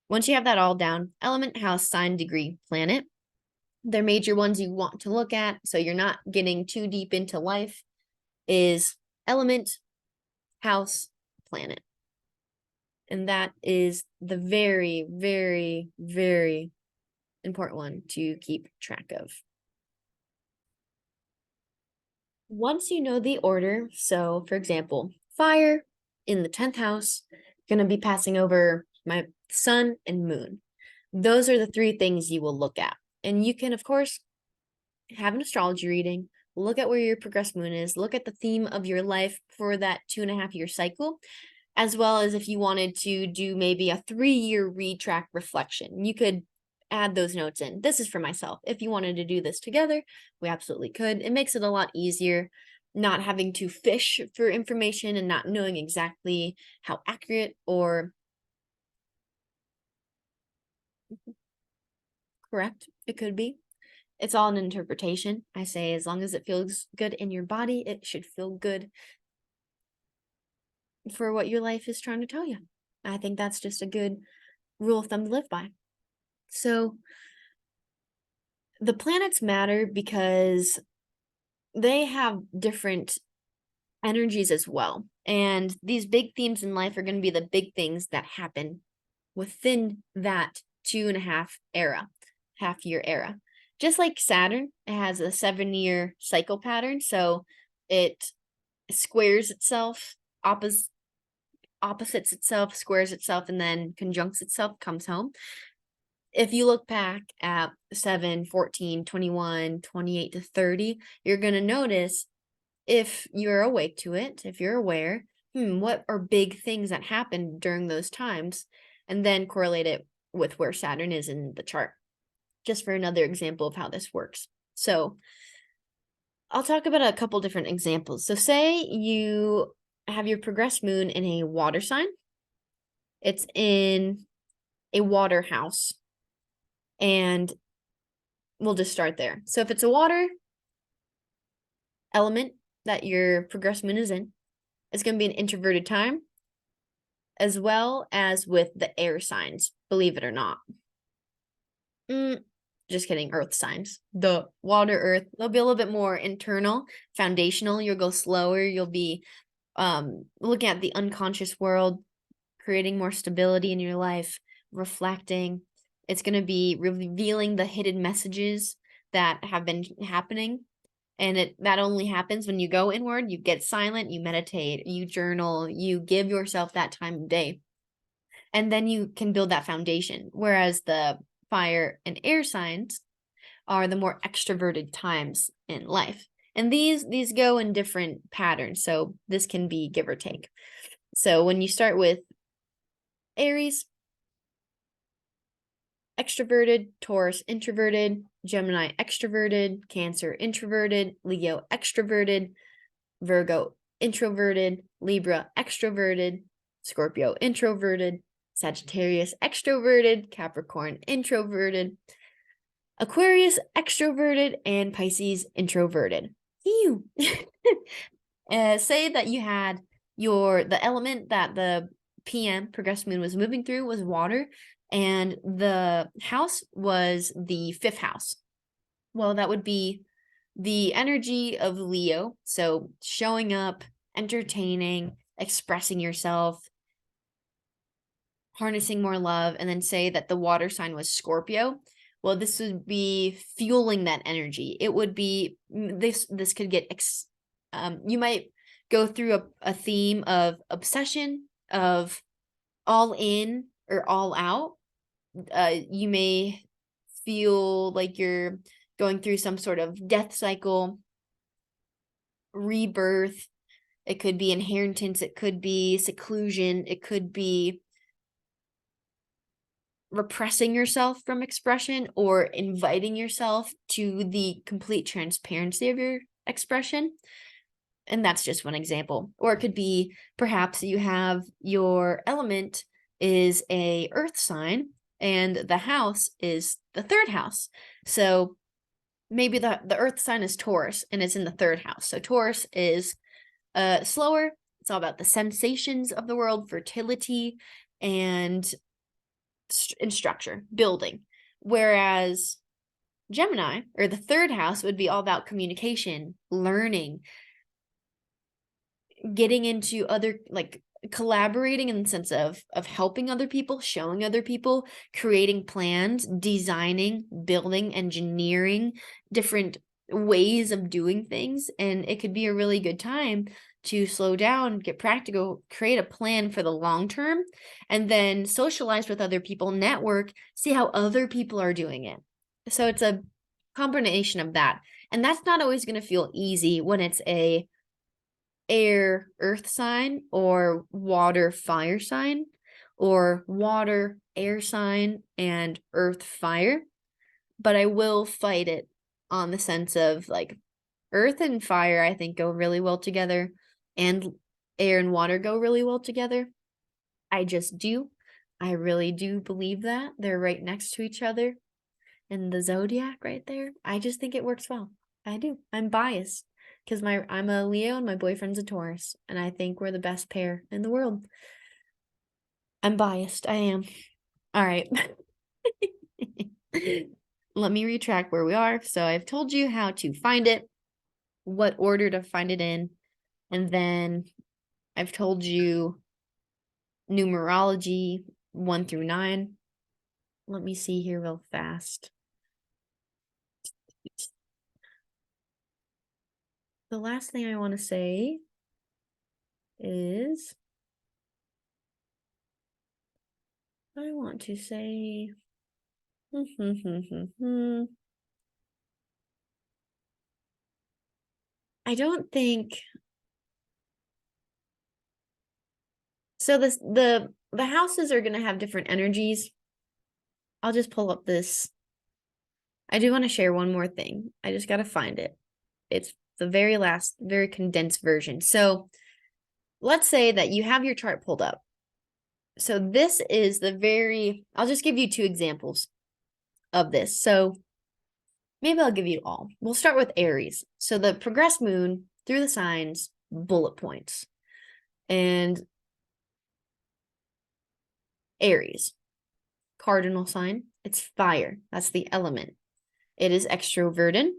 once you have that all down, element, house, sign, degree, planet, they're major ones you want to look at. So you're not getting too deep into life is element, house, planet. And that is the very, very, very important one to keep track of. Once you know the order, so for example, fire in the 10th house, going to be passing over my sun and moon. Those are the 3 things you will look at. And you can, of course, have an astrology reading, look at where your progressed moon is, look at the theme of your life for that 2.5-year cycle, as well as if you wanted to do maybe a 3-year read track reflection. You could add those notes in. This is for myself. If you wanted to do this together, we absolutely could. It makes it a lot easier not having to fish for information and not knowing exactly how accurate or correct it could be. It's all an interpretation. I say as long as it feels good in your body, it should feel good for what your life is trying to tell you. I think that's just a good rule of thumb to live by. So the planets matter because they have different energies as well. And these big themes in life are going to be the big things that happen within that 2.5 year era. Just like Saturn, it has a 7-year cycle pattern. So it squares itself, opposites itself, squares itself, and then conjuncts itself, comes home. If you look back at 7, 14, 21, 28 to 30, you're going to notice, if you're awake to it, if you're aware, what are big things that happened during those times? And then correlate it with where Saturn is in the chart, just for another example of how this works. So I'll talk about a couple different examples. So say you have your progressed moon in a water sign. It's in a water house. And we'll just start there. So if it's a water element that your progressed moon is in, it's going to be an introverted time, as well as with the air signs, believe it or not. Just kidding, earth signs. The water, earth, they'll be a little bit more internal, foundational. You'll go slower. You'll be looking at the unconscious world, creating more stability in your life, reflecting. It's going to be revealing the hidden messages that have been happening. And that only happens when you go inward, you get silent, you meditate, you journal, you give yourself that time of day. And then you can build that foundation. Whereas the fire and air signs are the more extroverted times in life. And these go in different patterns. So this can be give or take. So when you start with Aries, extroverted, Taurus introverted, Gemini extroverted, Cancer introverted, Leo extroverted, Virgo introverted, Libra extroverted, Scorpio introverted, Sagittarius extroverted, Capricorn introverted, Aquarius extroverted, and Pisces introverted. Ew. Say that you had the element that the PM progressed moon was moving through was water, and the house was the 5th house. Well, that would be the energy of Leo. So showing up, entertaining, expressing yourself, harnessing more love. And then say that the water sign was Scorpio. Well, this would be fueling that energy. It would be, this could get, you might go through a theme of obsession, of all in or all out. You may feel like you're going through some sort of death cycle, rebirth. It could be inheritance. It could be seclusion. It could be repressing yourself from expression, or inviting yourself to the complete transparency of your expression. And that's just one example. Or it could be, perhaps you have your element is a earth sign and the house is the 3rd house. So maybe the earth sign is Taurus and it's in the 3rd house. So Taurus is slower. It's all about the sensations of the world, fertility, and structure, building. Whereas Gemini, or the 3rd house, would be all about communication, learning, getting into other, like collaborating in the sense of helping other people, showing other people, creating plans, designing, building, engineering different ways of doing things. And it could be a really good time to slow down, get practical, create a plan for the long term, and then socialize with other people, network, see how other people are doing it. So it's a combination of that. And that's not always going to feel easy when it's a air earth sign, or water fire sign, or water air sign and earth fire. But I will fight it on the sense of, like, earth and fire, I think, go really well together, and air and water go really well together. I just do. I really do believe that they're right next to each other in the zodiac right there. I just think it works well. I do. I'm biased because I'm a Leo and my boyfriend's a Taurus, and I think we're the best pair in the world. I'm biased. I am. All right. let me retract where we are. So I've told you how to find it, what order to find it in, and then I've told you numerology 1 through 9. Let me see here real fast. The last thing I want to say is I want to say I don't think so. The houses are going to have different energies. I'll just pull up this. I do want to share one more thing. I just got to find it. It's the very last, very condensed version. So let's say that you have your chart pulled up. So this is I'll just give you 2 examples of this. So maybe I'll give you all. We'll start with Aries. So the progressed moon through the signs, bullet points. And Aries, cardinal sign, it's fire. That's the element. It is extroverted,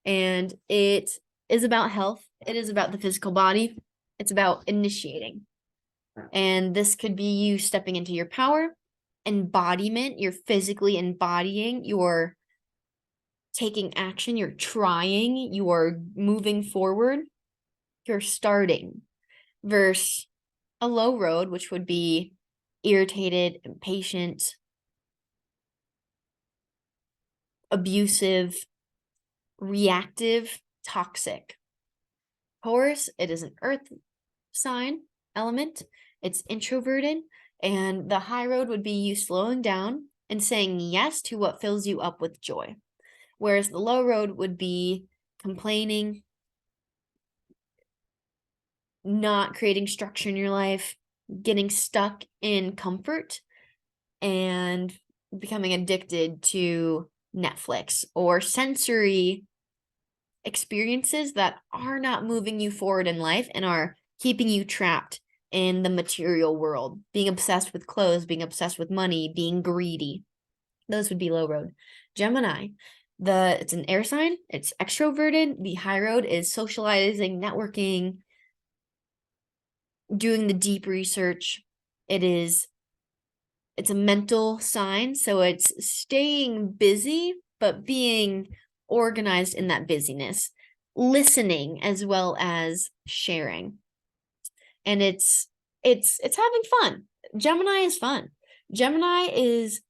and it is about health. It is about the physical body. It's about initiating. And this could be you stepping into your power, embodiment. You're physically embodying, you're taking action, you're trying, you're moving forward, you're starting. Versus a low road, which would be irritated, impatient, abusive, reactive, toxic. Taurus, it is an earth sign element. It's introverted, and the high road would be you slowing down and saying yes to what fills you up with joy. Whereas the low road would be complaining, not creating structure in your life, getting stuck in comfort, and becoming addicted to Netflix or sensory experiences that are not moving you forward in life and are keeping you trapped in the material world, being obsessed with clothes, being obsessed with money, being greedy. Those would be low road. Gemini, it's an air sign, it's extroverted. The high road is socializing, networking, doing the deep research. It's a mental sign, so it's staying busy but being organized in that busyness, listening as well as sharing. And it's having fun. Gemini is fun. Gemini is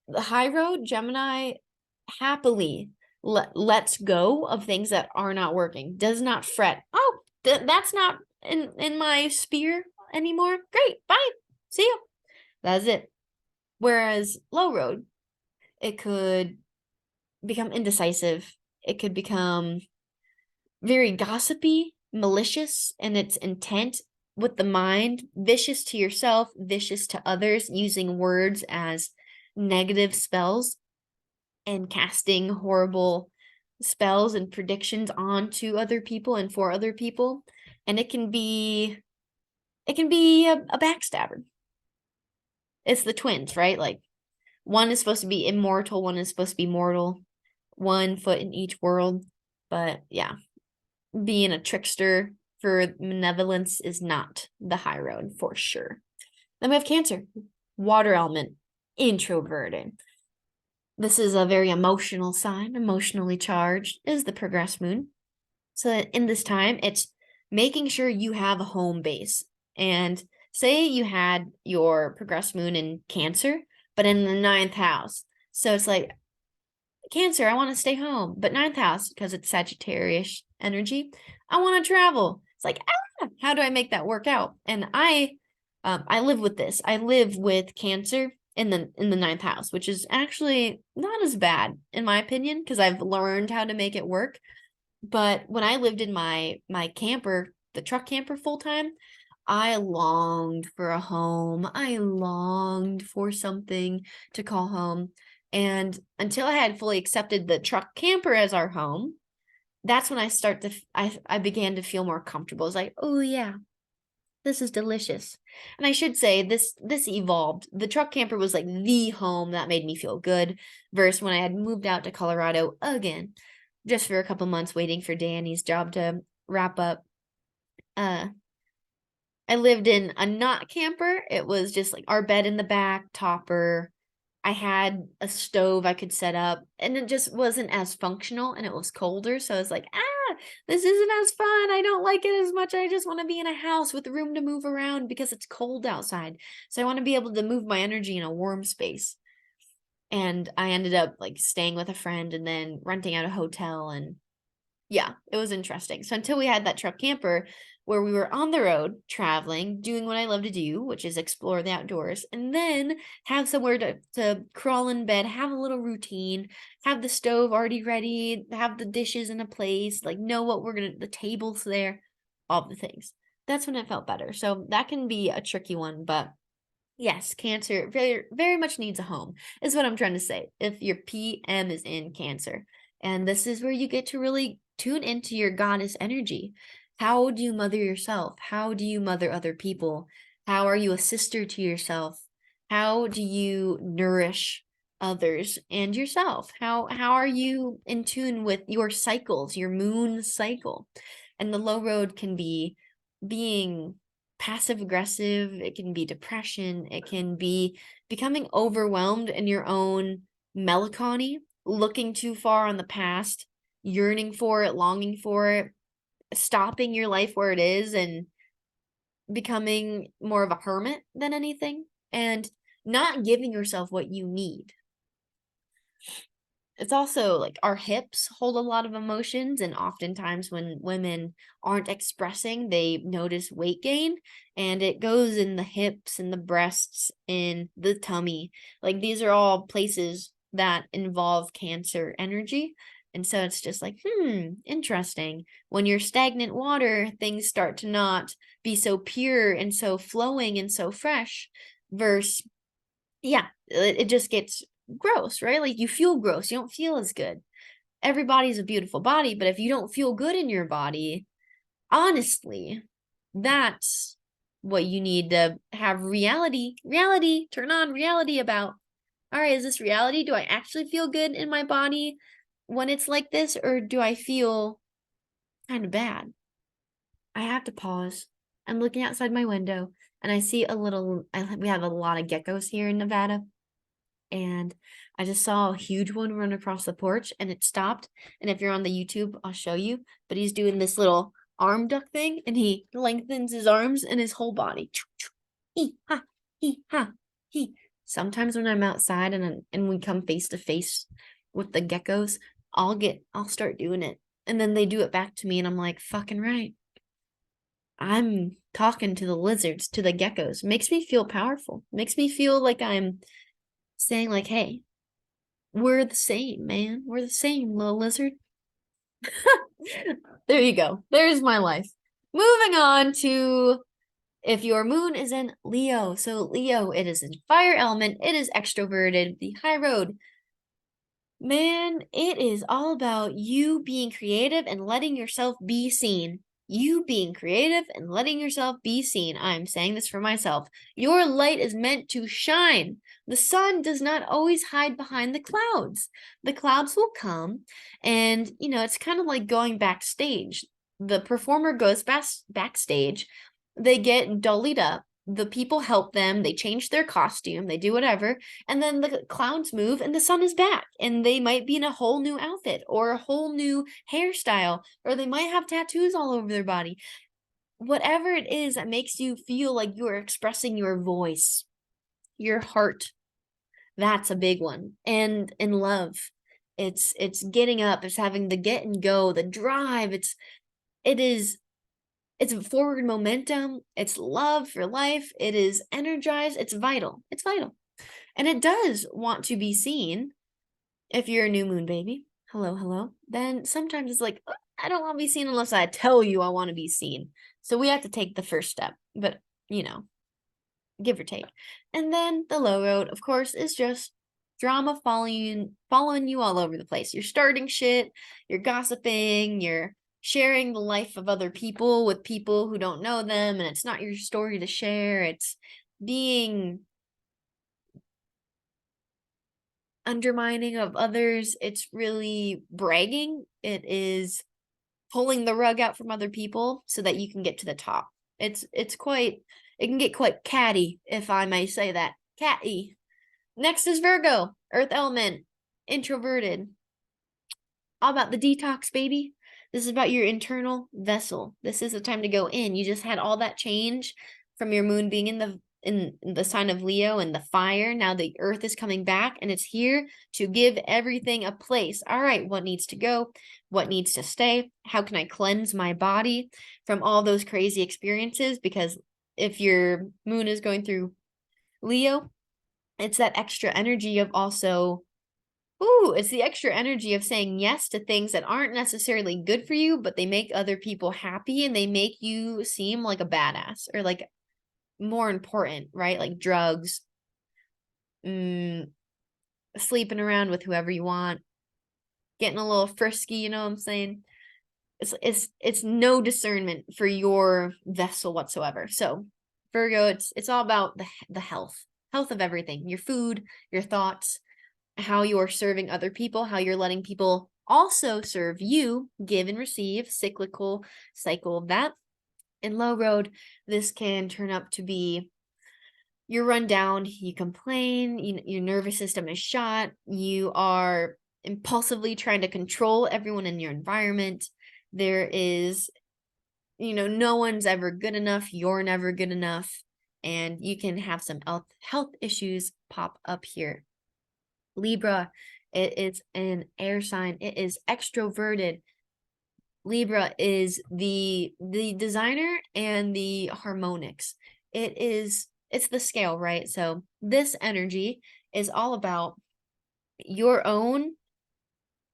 the high road. Gemini happily lets go of things that are not working, does not fret. Oh, that's not in my sphere anymore. Great, bye, see you. That's it. Whereas low road, it could become indecisive. It could become very gossipy, malicious in its intent with the mind, vicious to yourself, vicious to others, using words as negative spells and casting horrible spells and predictions onto other people and for other people. And it can be a backstabber. It's the twins, right? Like, one is supposed to be immortal, one is supposed to be mortal, 1 foot in each world. But yeah, being a trickster for malevolence is not the high road for sure. Then we have Cancer, water element, introverted. This is a very emotional sign, emotionally charged, is the progressed moon. So in this time, it's making sure you have a home base. And say you had your progressed moon in Cancer, but in the 9th house. So it's like, Cancer, I want to stay home. But 9th house, because it's Sagittarius energy, I want to travel. It's like, how do I make that work out? And I live with this. I live with Cancer in the 9th house, which is actually not as bad in my opinion, because I've learned how to make it work. But when I lived in my camper, the truck camper full time, I longed for a home. I longed for something to call home. And until I had fully accepted the truck camper as our home, that's when I began to feel more comfortable. It's like, oh yeah, This is delicious. And I should say this evolved. The truck camper was like the home that made me feel good versus when I had moved out to Colorado again, just for a couple months waiting for Danny's job to wrap up. I lived in a not camper. It was just like our bed in the back, topper. I had a stove I could set up, and it just wasn't as functional, and it was colder. So I was like, this isn't as fun. I don't like it as much. I just want to be in a house with room to move around because it's cold outside. So I want to be able to move my energy in a warm space. And I ended up like staying with a friend and then renting out a hotel, and yeah, it was interesting. So until we had that truck camper where we were on the road traveling, doing what I love to do, which is explore the outdoors, and then have somewhere to crawl in bed, have a little routine, have the stove already ready, have the dishes in a place, like know what the table's there, all the things. That's when it felt better. So that can be a tricky one, but yes, Cancer very, very much needs a home, is what I'm trying to say. If your PM is in Cancer. And this is where you get to really tune into your goddess energy. How do you mother yourself? How do you mother other people? How are you a sister to yourself? How do you nourish others and yourself? How are you in tune with your cycles, your moon cycle? And the low road can be being passive aggressive, it can be depression, it can be becoming overwhelmed in your own melancholy, looking too far on the past, yearning for it, longing for it, stopping your life where it is and becoming more of a hermit than anything, and not giving yourself what you need. It's also like our hips hold a lot of emotions, and oftentimes when women aren't expressing, they notice weight gain, and it goes in the hips and the breasts, in the tummy. Like these are all places that involve Cancer energy. And so it's just like, interesting. When you're stagnant water, things start to not be so pure and so flowing and so fresh, versus, yeah, it just gets gross, right? Like you feel gross, you don't feel as good. Everybody's a beautiful body, but if you don't feel good in your body, honestly, that's what you need to have turn on reality about. All right, is this reality? Do I actually feel good in my body when it's like this, or do I feel kind of bad? I have to pause. I'm looking outside my window and I see we have a lot of geckos here in Nevada. And I just saw a huge one run across the porch and it stopped. And if you're on the YouTube, I'll show you. But he's doing this little arm duck thing and he lengthens his arms and his whole body. He ha, he ha, he. Sometimes when I'm outside and we come face to face with the geckos, I'll start doing it. And then they do it back to me and I'm like, fucking right. I'm talking to the lizards, to the geckos. Makes me feel powerful. Makes me feel like I'm saying like, hey, we're the same, man. We're the same, little lizard. There you go. There's my life. Moving on to if your moon is in Leo. So Leo, it is in fire element. It is extroverted, the high road. Man, it is all about you being creative and letting yourself be seen. You being creative and letting yourself be seen. I'm saying this for myself. Your light is meant to shine. The sun does not always hide behind the clouds. The clouds will come, and it's kind of like going backstage. The performer goes backstage, they get dollied up, the people help them, they change their costume, they do whatever, and then the clouds move and the sun is back, and they might be in a whole new outfit or a whole new hairstyle, or they might have tattoos all over their body. Whatever it is that makes you feel like you're expressing your voice, your heart, that's a big one. And in love, it's getting up, it's having the get and go, the drive, it's forward momentum, it's love for life, it is energized, it's vital. It's vital. And it does want to be seen. If you're a new moon baby, hello, then sometimes it's like, I don't want to be seen unless I tell you I want to be seen. So we have to take the first step, but give or take. And then the low road, of course, is just drama following you all over the place. You're starting shit, you're gossiping, you're sharing the life of other people with people who don't know them, and it's not your story to share. It's being undermining of others. It's really bragging. It is pulling the rug out from other people so that you can get to the top. It's quite, it can get quite catty, if I may say that. Catty. Next is Virgo, Earth element, introverted. All about the detox, baby. This is about your internal vessel. This is the time to go in. You just had all that change from your moon being in the sign of Leo and the fire. Now the earth is coming back and it's here to give everything a place. All right, what needs to go? What needs to stay? How can I cleanse my body from all those crazy experiences? Because if your moon is going through Leo, it's that extra energy of also, it's the extra energy of saying yes to things that aren't necessarily good for you, but they make other people happy and they make you seem like a badass or like more important, right? Like drugs, sleeping around with whoever you want, getting a little frisky, you know what I'm saying? It's no discernment for your vessel whatsoever. So Virgo, it's all about the health of everything, your food, your thoughts, how you're serving other people, how you're letting people also serve you, give and receive, cyclical cycle of that. In low road, this can turn up to be you're run down, you complain, your nervous system is shot, you are impulsively trying to control everyone in your environment. There is, no one's ever good enough, you're never good enough, and you can have some health issues pop up here. Libra, it is an air sign. It is extroverted. Libra is the designer and the harmonics. It's the scale, right? So this energy is all about your own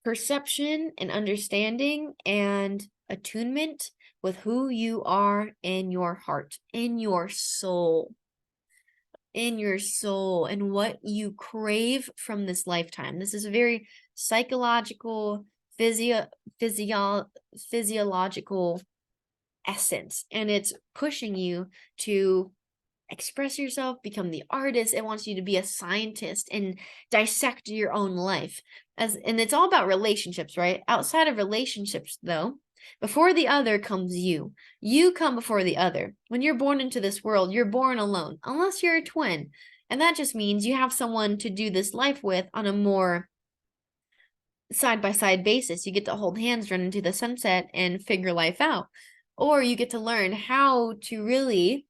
perception and understanding and attunement with who you are in your heart, in your soul. And what you crave from this lifetime. This is a very psychological, physiological essence, and it's pushing you to express yourself, become the artist. It wants you to be a scientist and dissect your own life. And it's all about relationships, right? Outside of relationships, though, before the other comes you. You come before the other. When you're born into this world, you're born alone, unless you're a twin. And that just means you have someone to do this life with on a more side-by-side basis. You get to hold hands, run into the sunset, and figure life out. Or you get to learn how to really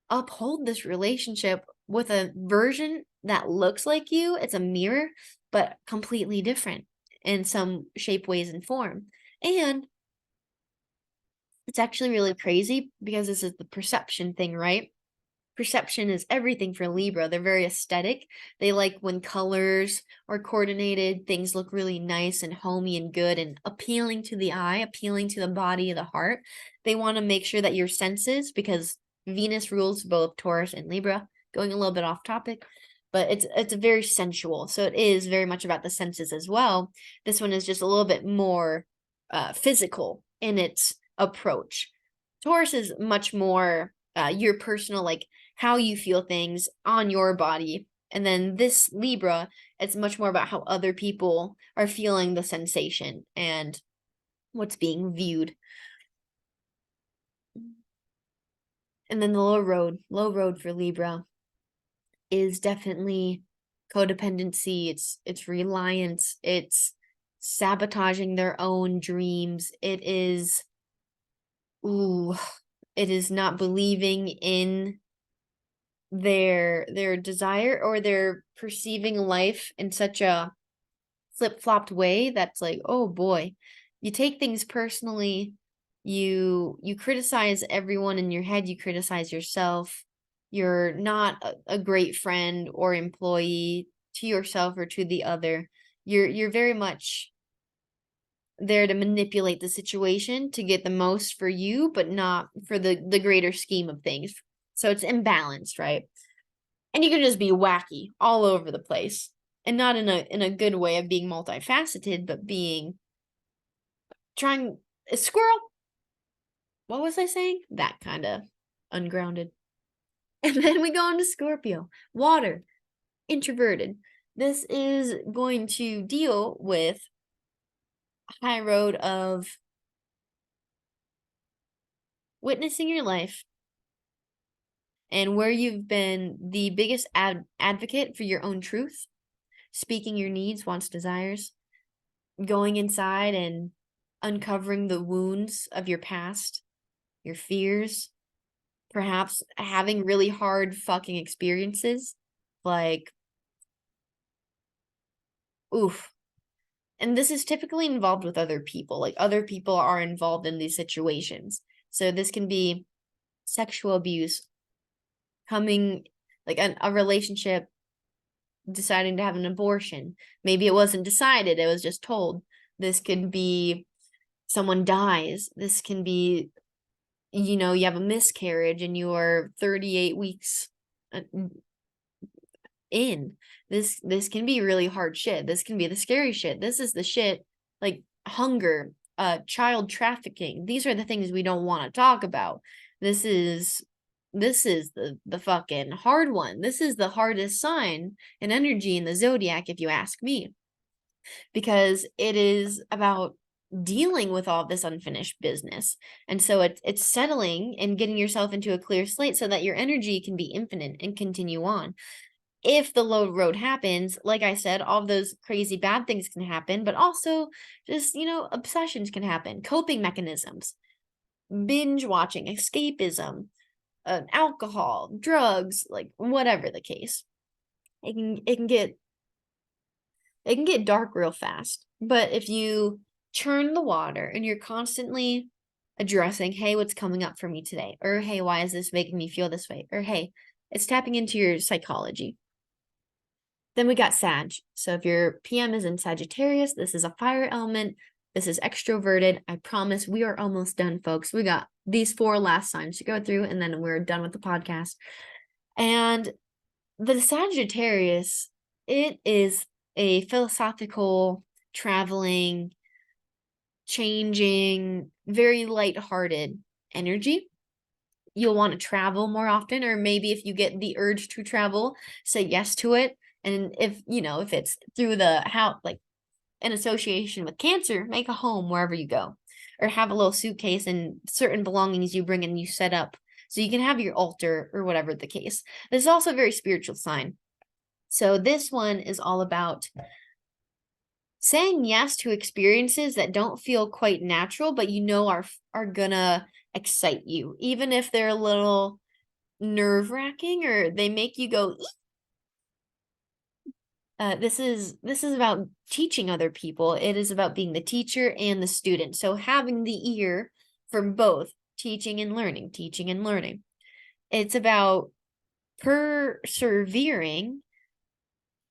uphold this relationship with a version that looks like you. It's a mirror, but completely different in some shape, ways, and form. And it's actually really crazy because this is the perception thing, right? Perception is everything for Libra. They're very aesthetic. They like when colors are coordinated, things look really nice and homey and good and appealing to the eye, appealing to the body, the heart. They want to make sure that your senses, because Venus rules both Taurus and Libra, going a little bit off topic, but it's very sensual. So it is very much about the senses as well. This one is just a little bit more physical in its approach. Taurus is much more your personal, like how you feel things on your body. And then this Libra, it's much more about how other people are feeling the sensation and what's being viewed. And then the low road for Libra is definitely codependency. It's reliance. It's sabotaging their own dreams. It is not believing in their desire, or they're perceiving life in such a flip-flopped way that's like, oh boy, you take things personally, you criticize everyone in your head, you criticize yourself, you're not a great friend or employee to yourself or to the other. You're very much there to manipulate the situation to get the most for you, but not for the greater scheme of things. So it's imbalanced, right? And you can just be wacky all over the place, and not in a good way of being multifaceted, but being trying. A squirrel. What was I saying? That kind of ungrounded. And then we go into Scorpio. Water. Introverted. This is going to deal with a high road of witnessing your life and where you've been the biggest advocate for your own truth, speaking your needs, wants, desires, going inside and uncovering the wounds of your past, your fears, perhaps having really hard fucking experiences, like, oof. And this is typically involved with other people. Like, other people are involved in these situations. So this can be sexual abuse, coming, like a relationship, deciding to have an abortion. Maybe it wasn't decided, it was just told. This could be someone dies. This can be, you have a miscarriage and you're 38 weeks in. This can be really hard shit. This can be the scary shit. This is the shit, like hunger, child trafficking. These are the things we don't want to talk about. This is the fucking hard one. This is the hardest sign and energy in the zodiac, if you ask me, because it is about dealing with all this unfinished business. And so it's settling and getting yourself into a clear slate so that your energy can be infinite and continue on. If the low road happens, like I said, all of those crazy bad things can happen, but also just, obsessions can happen, coping mechanisms, binge watching, escapism, alcohol, drugs, like whatever the case. It can get dark real fast. But if you churn the water and you're constantly addressing, hey, what's coming up for me today? Or hey, why is this making me feel this way? Or hey, it's tapping into your psychology. Then we got Sag. So if your PM is in Sagittarius, this is a fire element. This is extroverted. I promise we are almost done, folks. We got these 4 last signs to go through, and then we're done with the podcast. And the Sagittarius, it is a philosophical, traveling, changing, very lighthearted energy. You'll want to travel more often, or maybe if you get the urge to travel, say yes to it. And if it's through the house, like an association with Cancer, make a home wherever you go, or have a little suitcase and certain belongings you bring and you set up so you can have your altar or whatever the case. This is also a very spiritual sign. So this one is all about saying yes to experiences that don't feel quite natural, but are gonna excite you, even if they're a little nerve-wracking or they make you go, this is about teaching other people. It is about being the teacher and the student. So having the ear for both teaching and learning, teaching and learning. It's about persevering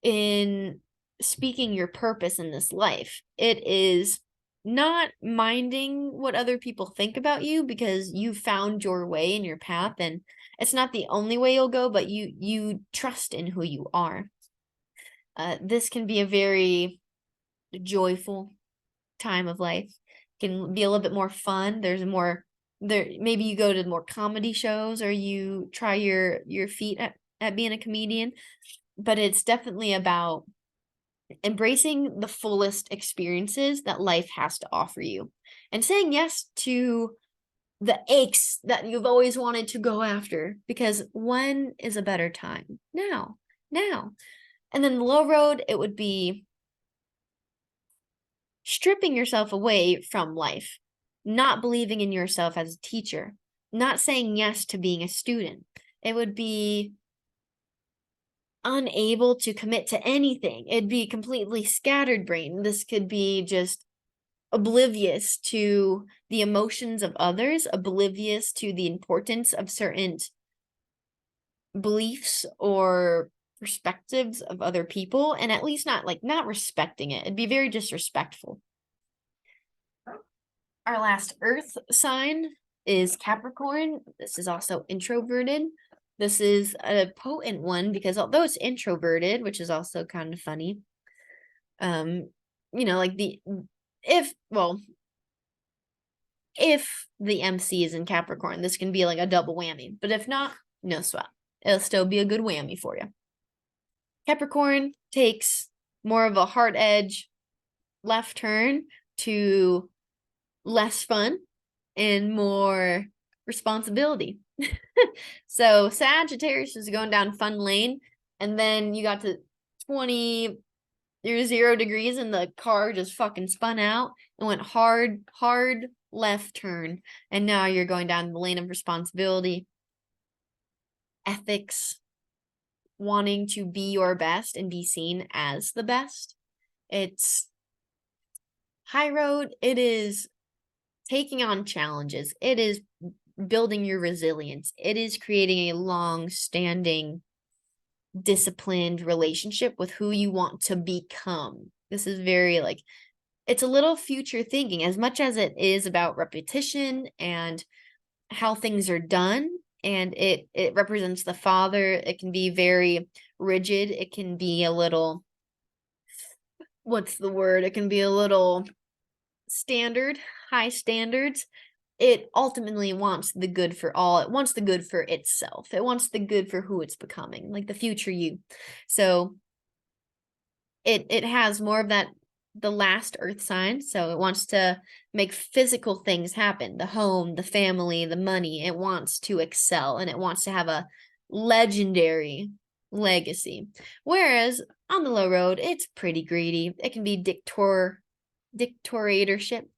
in speaking your purpose in this life. It is not minding what other people think about you because you found your way in your path, and it's not the only way you'll go, but you trust in who you are. This can be a very joyful time of life. Can be a little bit more fun. There's more there. Maybe you go to more comedy shows or you try your feet at being a comedian, but it's definitely about embracing the fullest experiences that life has to offer you and saying yes to the aches that you've always wanted to go after, because when is a better time? Now. And then the low road, it would be stripping yourself away from life, not believing in yourself as a teacher, not saying yes to being a student. It would be unable to commit to anything. It'd be completely scattered brain. This could be just oblivious to the emotions of others, oblivious to the importance of certain beliefs or perspectives of other people, and at least not respecting it. It'd be very disrespectful. Our last earth sign is Capricorn. This is also introverted. This is a potent one because although it's introverted, which is also kind of funny, if the MC is in Capricorn, this can be like a double whammy. But if not, no sweat. It'll still be a good whammy for you. Capricorn takes more of a hard edge left turn to less fun and more responsibility. So Sagittarius is going down fun lane, and then you got to 20, you're 0 degrees, and the car just fucking spun out and went hard left turn. And now you're going down the lane of responsibility, ethics, wanting to be your best and be seen as the best. It's high road. It is taking on challenges. It is building your resilience. It is creating a long-standing, disciplined relationship with who you want to become. This is very like, it's a little future thinking, as much as it is about repetition and how things are done. And it represents the father. It can be very rigid. It can be a little, what's the word? It can be a little standard, high standards. It ultimately wants the good for all. It wants the good for itself. It wants the good for who it's becoming, like the future you. So it has more of that, the last earth sign. So it wants to make physical things happen, the home, the family, the money. It wants to excel, and it wants to have a legendary legacy. Whereas on the low road, it's pretty greedy. It can be dictatorship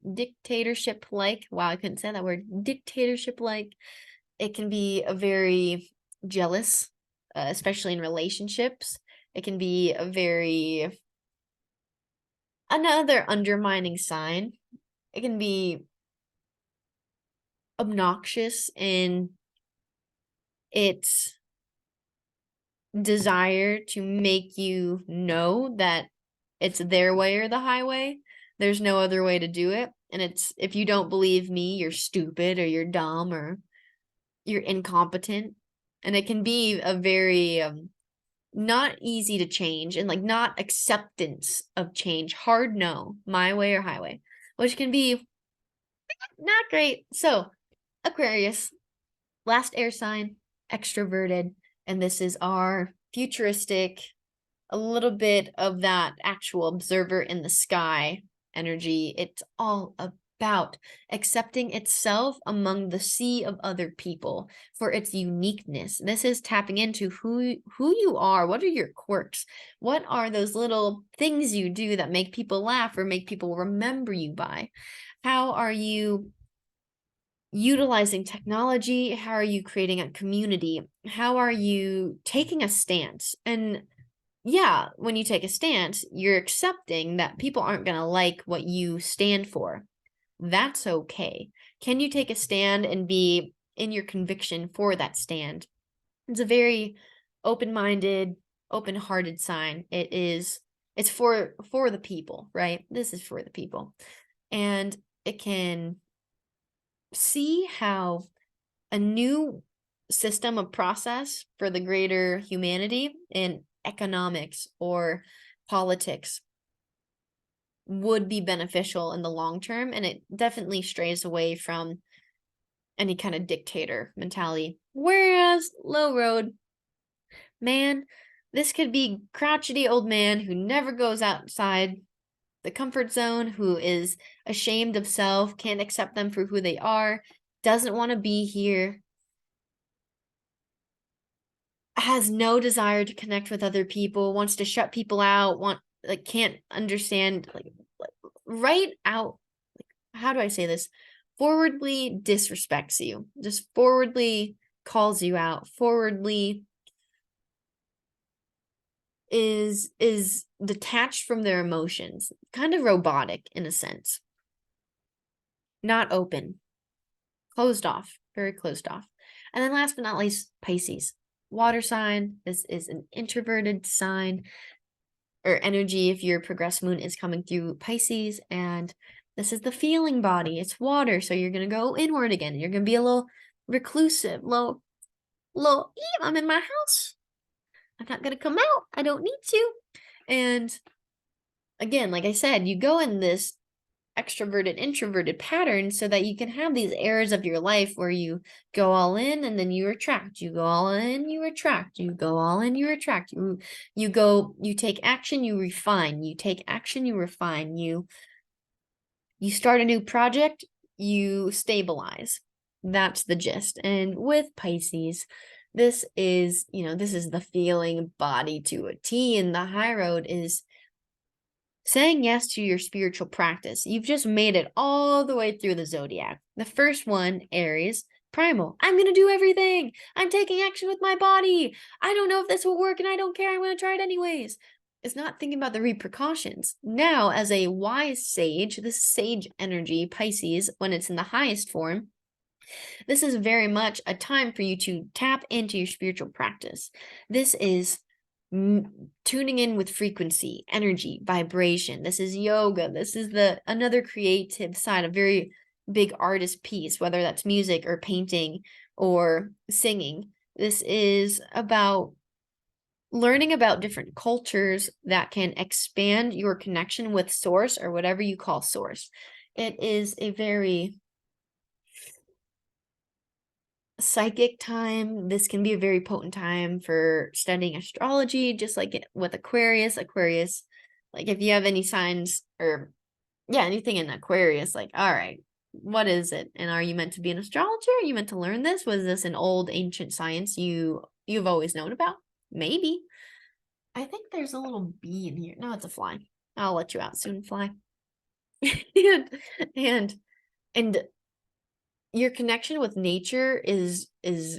like. Wow, I couldn't say that word. Dictatorship like. It can be a very jealous, especially in relationships. It can be a very, another undermining sign. It can be obnoxious in its desire to make you know that it's their way or the highway. There's no other way to do it. And it's, if you don't believe me, you're stupid, or you're dumb, or you're incompetent. And it can be a very not easy to change, and like not acceptance of change. Hard no, my way or highway, which can be not great. So Aquarius, last air sign, extroverted. And this is our futuristic, a little bit of that actual observer in the sky energy. It's all about accepting itself among the sea of other people for its uniqueness. This is tapping into who you are. What are your quirks? What are those little things you do that make people laugh or make people remember you by? How are you utilizing technology? How are you creating a community? How are you taking a stance? And yeah, when you take a stance, you're accepting that people aren't going to like what you stand for. That's okay. Can you take a stand and be in your conviction for that stand? It's a very open-minded, open-hearted sign. It's for the people, right? This is for the people. And it can see how a new system of process for the greater humanity in economics or politics would be beneficial in the long term. And it definitely strays away from any kind of dictator mentality. Whereas low road, man, this could be crotchety old man who never goes outside the comfort zone, who is ashamed of self, can't accept them for who they are, doesn't want to be here, has no desire to connect with other people, wants to shut people out, can't understand, right out, how do I say this? Forwardly disrespects you, just forwardly calls you out, forwardly is detached from their emotions, kind of robotic in a sense, not open, closed off, very closed off. And then last but not least, Pisces, water sign. This is an introverted sign or energy if your progressed moon is coming through Pisces. And this is the feeling body. It's water. So you're going to go inward again. You're going to be a little reclusive, I'm in my house. I'm not going to come out. I don't need to. And again, like I said, you go in this extroverted, introverted patterns so that you can have these eras of your life where you go all in and then you retract. You go all in, you retract. You go all in, you retract. You take action, you refine. You take action, you refine. You start a new project, you stabilize. That's the gist. And with Pisces, this is the feeling body to a T, and the high road is saying yes to your spiritual practice. You've just made it all the way through the zodiac. The first one, Aries, primal. I'm going to do everything. I'm taking action with my body. I don't know if this will work and I don't care. I'm going to try it anyways. It's not thinking about the repercussions. Now, as a wise sage, this sage energy, Pisces, when it's in the highest form, this is very much a time for you to tap into your spiritual practice. This is tuning in with frequency, energy, vibration. This is yoga. This is another creative side, a very big artist piece, whether that's music or painting or singing. This is about learning about different cultures that can expand your connection with source, or whatever you call source. It is a very psychic time. This can be a very potent time for studying astrology, just like with Aquarius. Like if you have any signs or anything in Aquarius, like, all right, what is it? And are you meant to be an astrologer? Are you meant to learn this? Was this an old ancient science you've always known about? Maybe. I think there's a little bee in here. No, it's a fly. I'll let you out soon, fly. and and your connection with nature is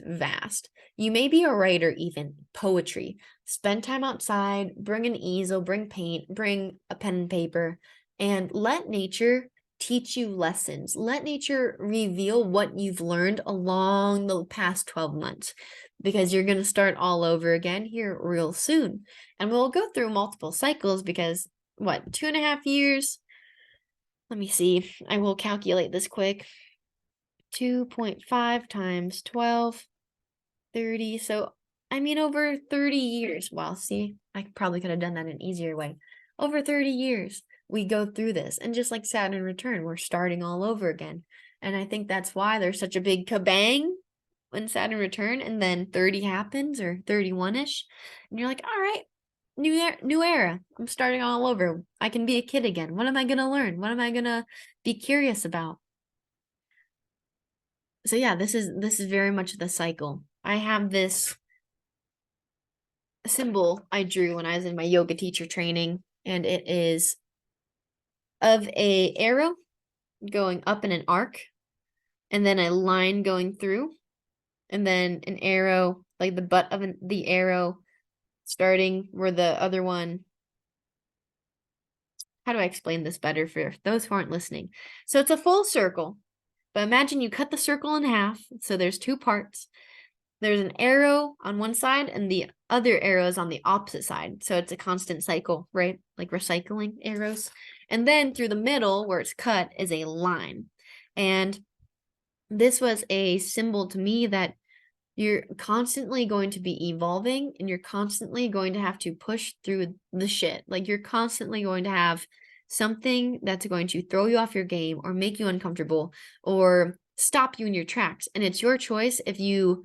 vast. You may be a writer, even poetry. Spend time outside, bring an easel, bring paint, bring a pen and paper, and let nature teach you lessons. Let nature reveal what you've learned along the past 12 months, because you're going to start all over again here real soon. And we'll go through multiple cycles because, 2.5 years? Let me see. I will calculate this quick. 2.5 times 12, 30. So, over 30 years. Well, see, I probably could have done that an easier way. Over 30 years, we go through this. And just like Saturn return, we're starting all over again. And I think that's why there's such a big kabang when Saturn return, and then 30 happens, or 31-ish. And you're like, all right, new era. I'm starting all over. I can be a kid again. What am I going to learn? What am I going to be curious about? So yeah, this is very much the cycle. I have this symbol I drew when I was in my yoga teacher training, and it is of a arrow going up in an arc, and then a line going through, and then an arrow, like the butt of the arrow starting where the other one. How do I explain this better for those who aren't listening? So it's a full circle, but imagine you cut the circle in half. So there's two parts. There's an arrow on one side and the other arrow is on the opposite side. So it's a constant cycle, right? Like recycling arrows. And then through the middle where it's cut is a line. And this was a symbol to me that you're constantly going to be evolving, and you're constantly going to have to push through the shit. Like you're constantly going to have something that's going to throw you off your game or make you uncomfortable or stop you in your tracks. And it's your choice if you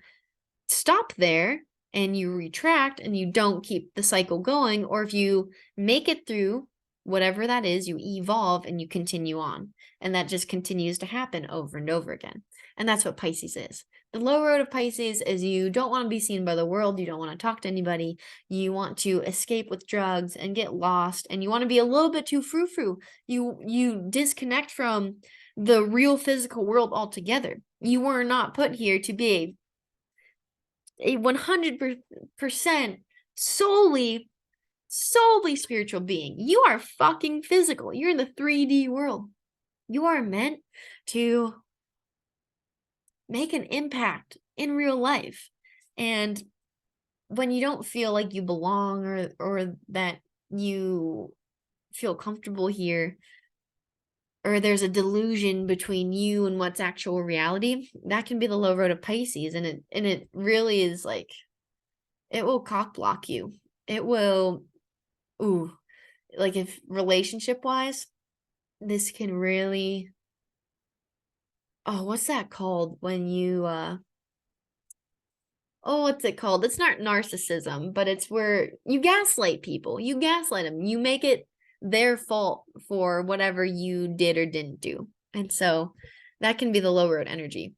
stop there and you retract and you don't keep the cycle going, or if you make it through whatever that is, you evolve and you continue on. And that just continues to happen over and over again. And that's what Pisces is. The low road of Pisces is you don't want to be seen by the world. You don't want to talk to anybody. You want to escape with drugs and get lost. And you want to be a little bit too frou-frou. You disconnect from the real physical world altogether. You were not put here to be a 100% solely spiritual being. You are fucking physical. You're in the 3D world. You are meant to make an impact in real life. And when you don't feel like you belong, or that you feel comfortable here, or there's a delusion between you and what's actual reality, that can be the low road of Pisces. And it really is like, it will cock block you. It will, like if relationship wise, this can really, oh, what's that called when you oh, what's it called? It's not narcissism, but it's where you gaslight people. You gaslight them. You make it their fault for whatever you did or didn't do. And so that can be the low road energy.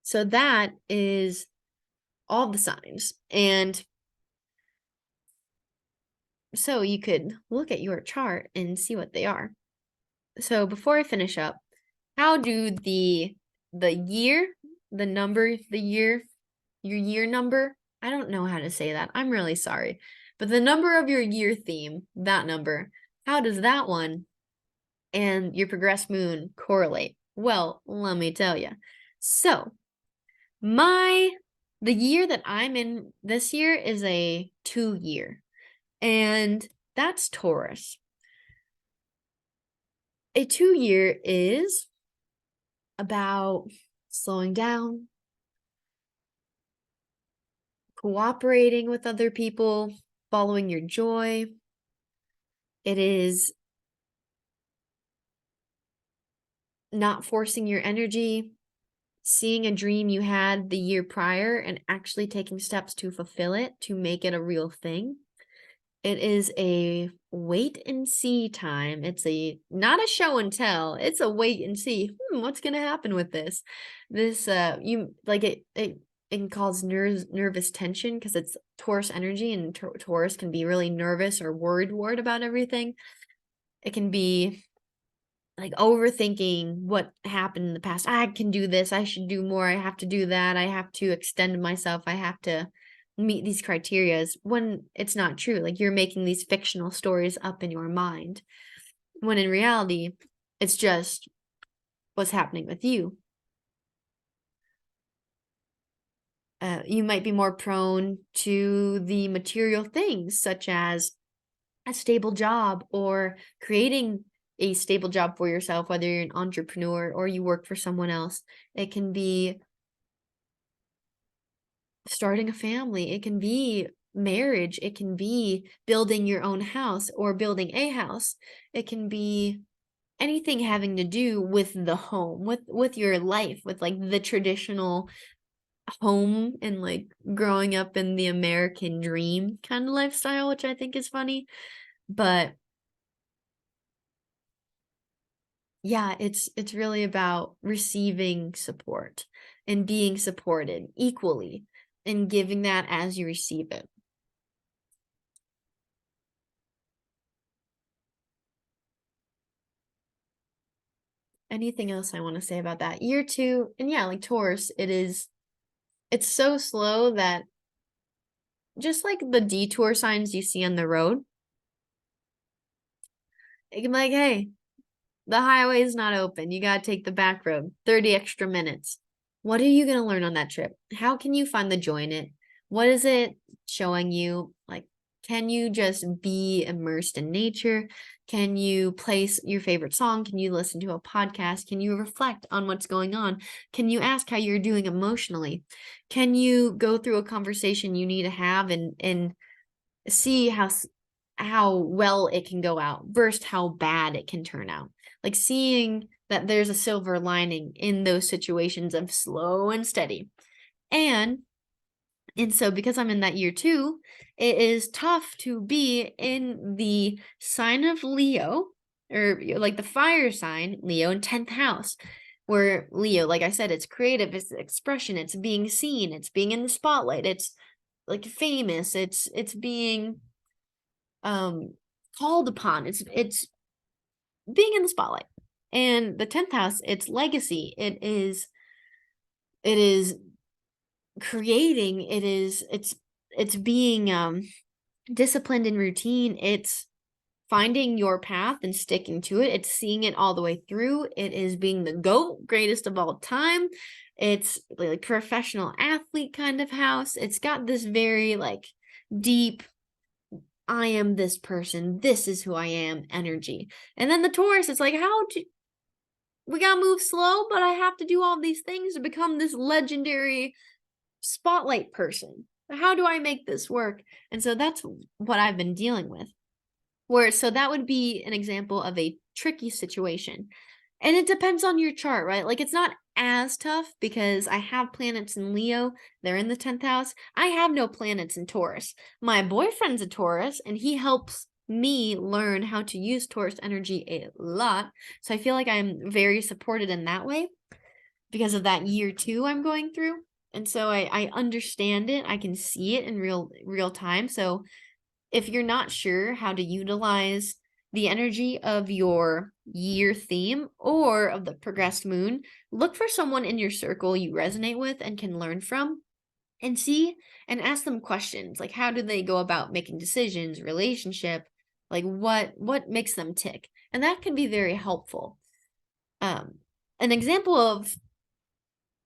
So that is all the signs. And so you could look at your chart and see what they are. So before I finish up, how do the year, the number, the year, your year number, I don't know how to say that. I'm really sorry. But the number of your year theme, that number, how does that one and your progressed moon correlate? Well, let me tell you. So, the year that I'm in this year is a 2-year, and that's Taurus. A 2-year is about slowing down, cooperating with other people, following your joy. It is not forcing your energy, seeing a dream you had the year prior and actually taking steps to fulfill it, to make it a real thing. It is a wait and see time. It's not a show and tell. It's a wait and see. What's going to happen with this? This you like it can cause nervous tension because it's Taurus energy, and Taurus can be really nervous or worried about everything. It can be like overthinking what happened in the past. I can do this. I should do more. I have to do that. I have to extend myself. I have to meet these criterias, when it's not true. Like, you're making these fictional stories up in your mind, when in reality, it's just what's happening with you. You might be more prone to the material things, such as a stable job, or creating a stable job for yourself, whether you're an entrepreneur or you work for someone else. It can be starting a family. It can be marriage. It can be building your own house or building a house. It can be anything having to do with the home, with your life, with like the traditional home, and like growing up in the American dream kind of lifestyle, which I think is funny. But yeah, it's really about receiving support and being supported equally and giving that as you receive it. Anything else I want to say about that? Year 2, and yeah, like Taurus, it's so slow that just like the detour signs you see on the road, it can be like, hey, the highway is not open. You got to take the back road, 30 extra minutes. What are you going to learn on that trip? How can you find the joy in it? What is it showing you? Like, can you just be immersed in nature? Can you place your favorite song? Can you listen to a podcast? Can you reflect on what's going on? Can you ask how you're doing emotionally? Can you go through a conversation you need to have and see how well it can go out versus how bad it can turn out? Like, seeing that there's a silver lining in those situations of slow and steady. And so because I'm in that year 2, it is tough to be in the sign of Leo, or like the fire sign, Leo in 10th house, where Leo, like I said, it's creative, it's expression, it's being seen, it's being in the spotlight, it's like famous, it's being called upon, it's being in the spotlight. And the 10th house, it's legacy, it is creating, it's being disciplined in routine, it's finding your path and sticking to it, it's seeing it all the way through, it is being the GOAT, greatest of all time, it's like professional athlete kind of house. It's got this very like deep, I am this person, this is who I am energy. And then the Taurus, it's like, we gotta move slow, but I have to do all these things to become this legendary spotlight person. How do I make this work? And so that's what I've been dealing with. So that would be an example of a tricky situation. And it depends on your chart, right? Like it's not as tough because I have planets in Leo, they're in the 10th house. I have no planets in Taurus. My boyfriend's a Taurus and he helps me learn how to use Taurus energy a lot. So I feel like I'm very supported in that way because of that year 2 I'm going through. And so I understand it. I can see it in real time. So if you're not sure how to utilize the energy of your year theme or of the progressed moon, look for someone in your circle you resonate with and can learn from and see and ask them questions like how do they go about making decisions, relationship, like what makes them tick. And that can be very helpful. An example of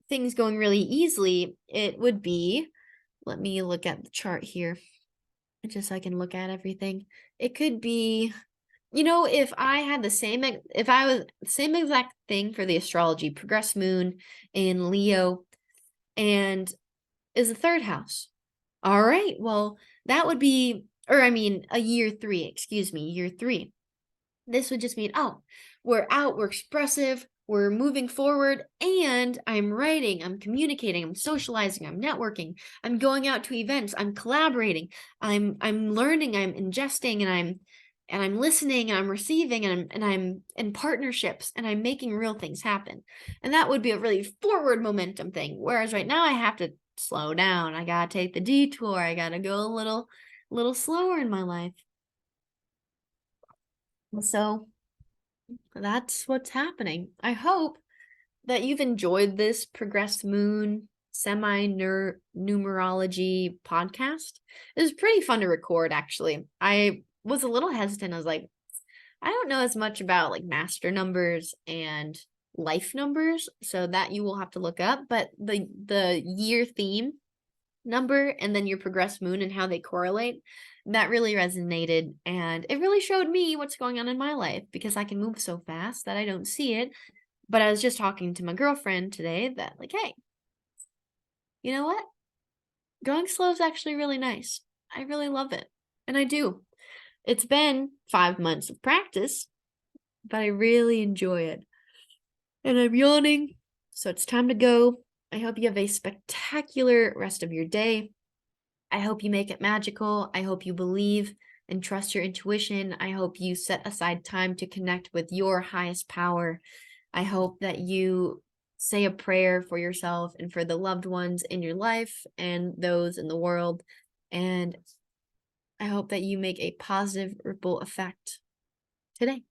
things going really easily, it would be, let me look at the chart here just so I can look at everything. It could be, if I had if I was the same exact thing for the astrology, progressed moon in Leo and is the 3rd house. All right, well, that would be, a year 3, excuse me, year 3. This would just mean, oh, we're out, we're expressive, we're moving forward, and I'm writing, I'm communicating, I'm socializing, I'm networking, I'm going out to events, I'm collaborating, I'm learning, I'm ingesting, and I'm listening, and I'm receiving, and I'm in partnerships, and I'm making real things happen. And that would be a really forward momentum thing. Whereas right now I have to slow down. I gotta take the detour. I gotta go a little slower in my life. So that's what's happening. I hope that you've enjoyed this Progressed Moon numerology podcast. It was pretty fun to record, actually. I was a little hesitant. I was like, I don't know as much about like master numbers and life numbers, so that you will have to look up. But the year theme number and then your progressed moon and how they correlate, that really resonated, and it really showed me what's going on in my life because I can move so fast that I don't see it. But I was just talking to my girlfriend today that like, hey, you know what? Going slow is actually really nice. I really love it. And I do. It's been 5 months of practice, but I really enjoy it. And I'm yawning, so it's time to go. I hope you have a spectacular rest of your day. I hope you make it magical. I hope you believe and trust your intuition. I hope you set aside time to connect with your highest power. I hope that you say a prayer for yourself and for the loved ones in your life and those in the world. And I hope that you make a positive ripple effect today.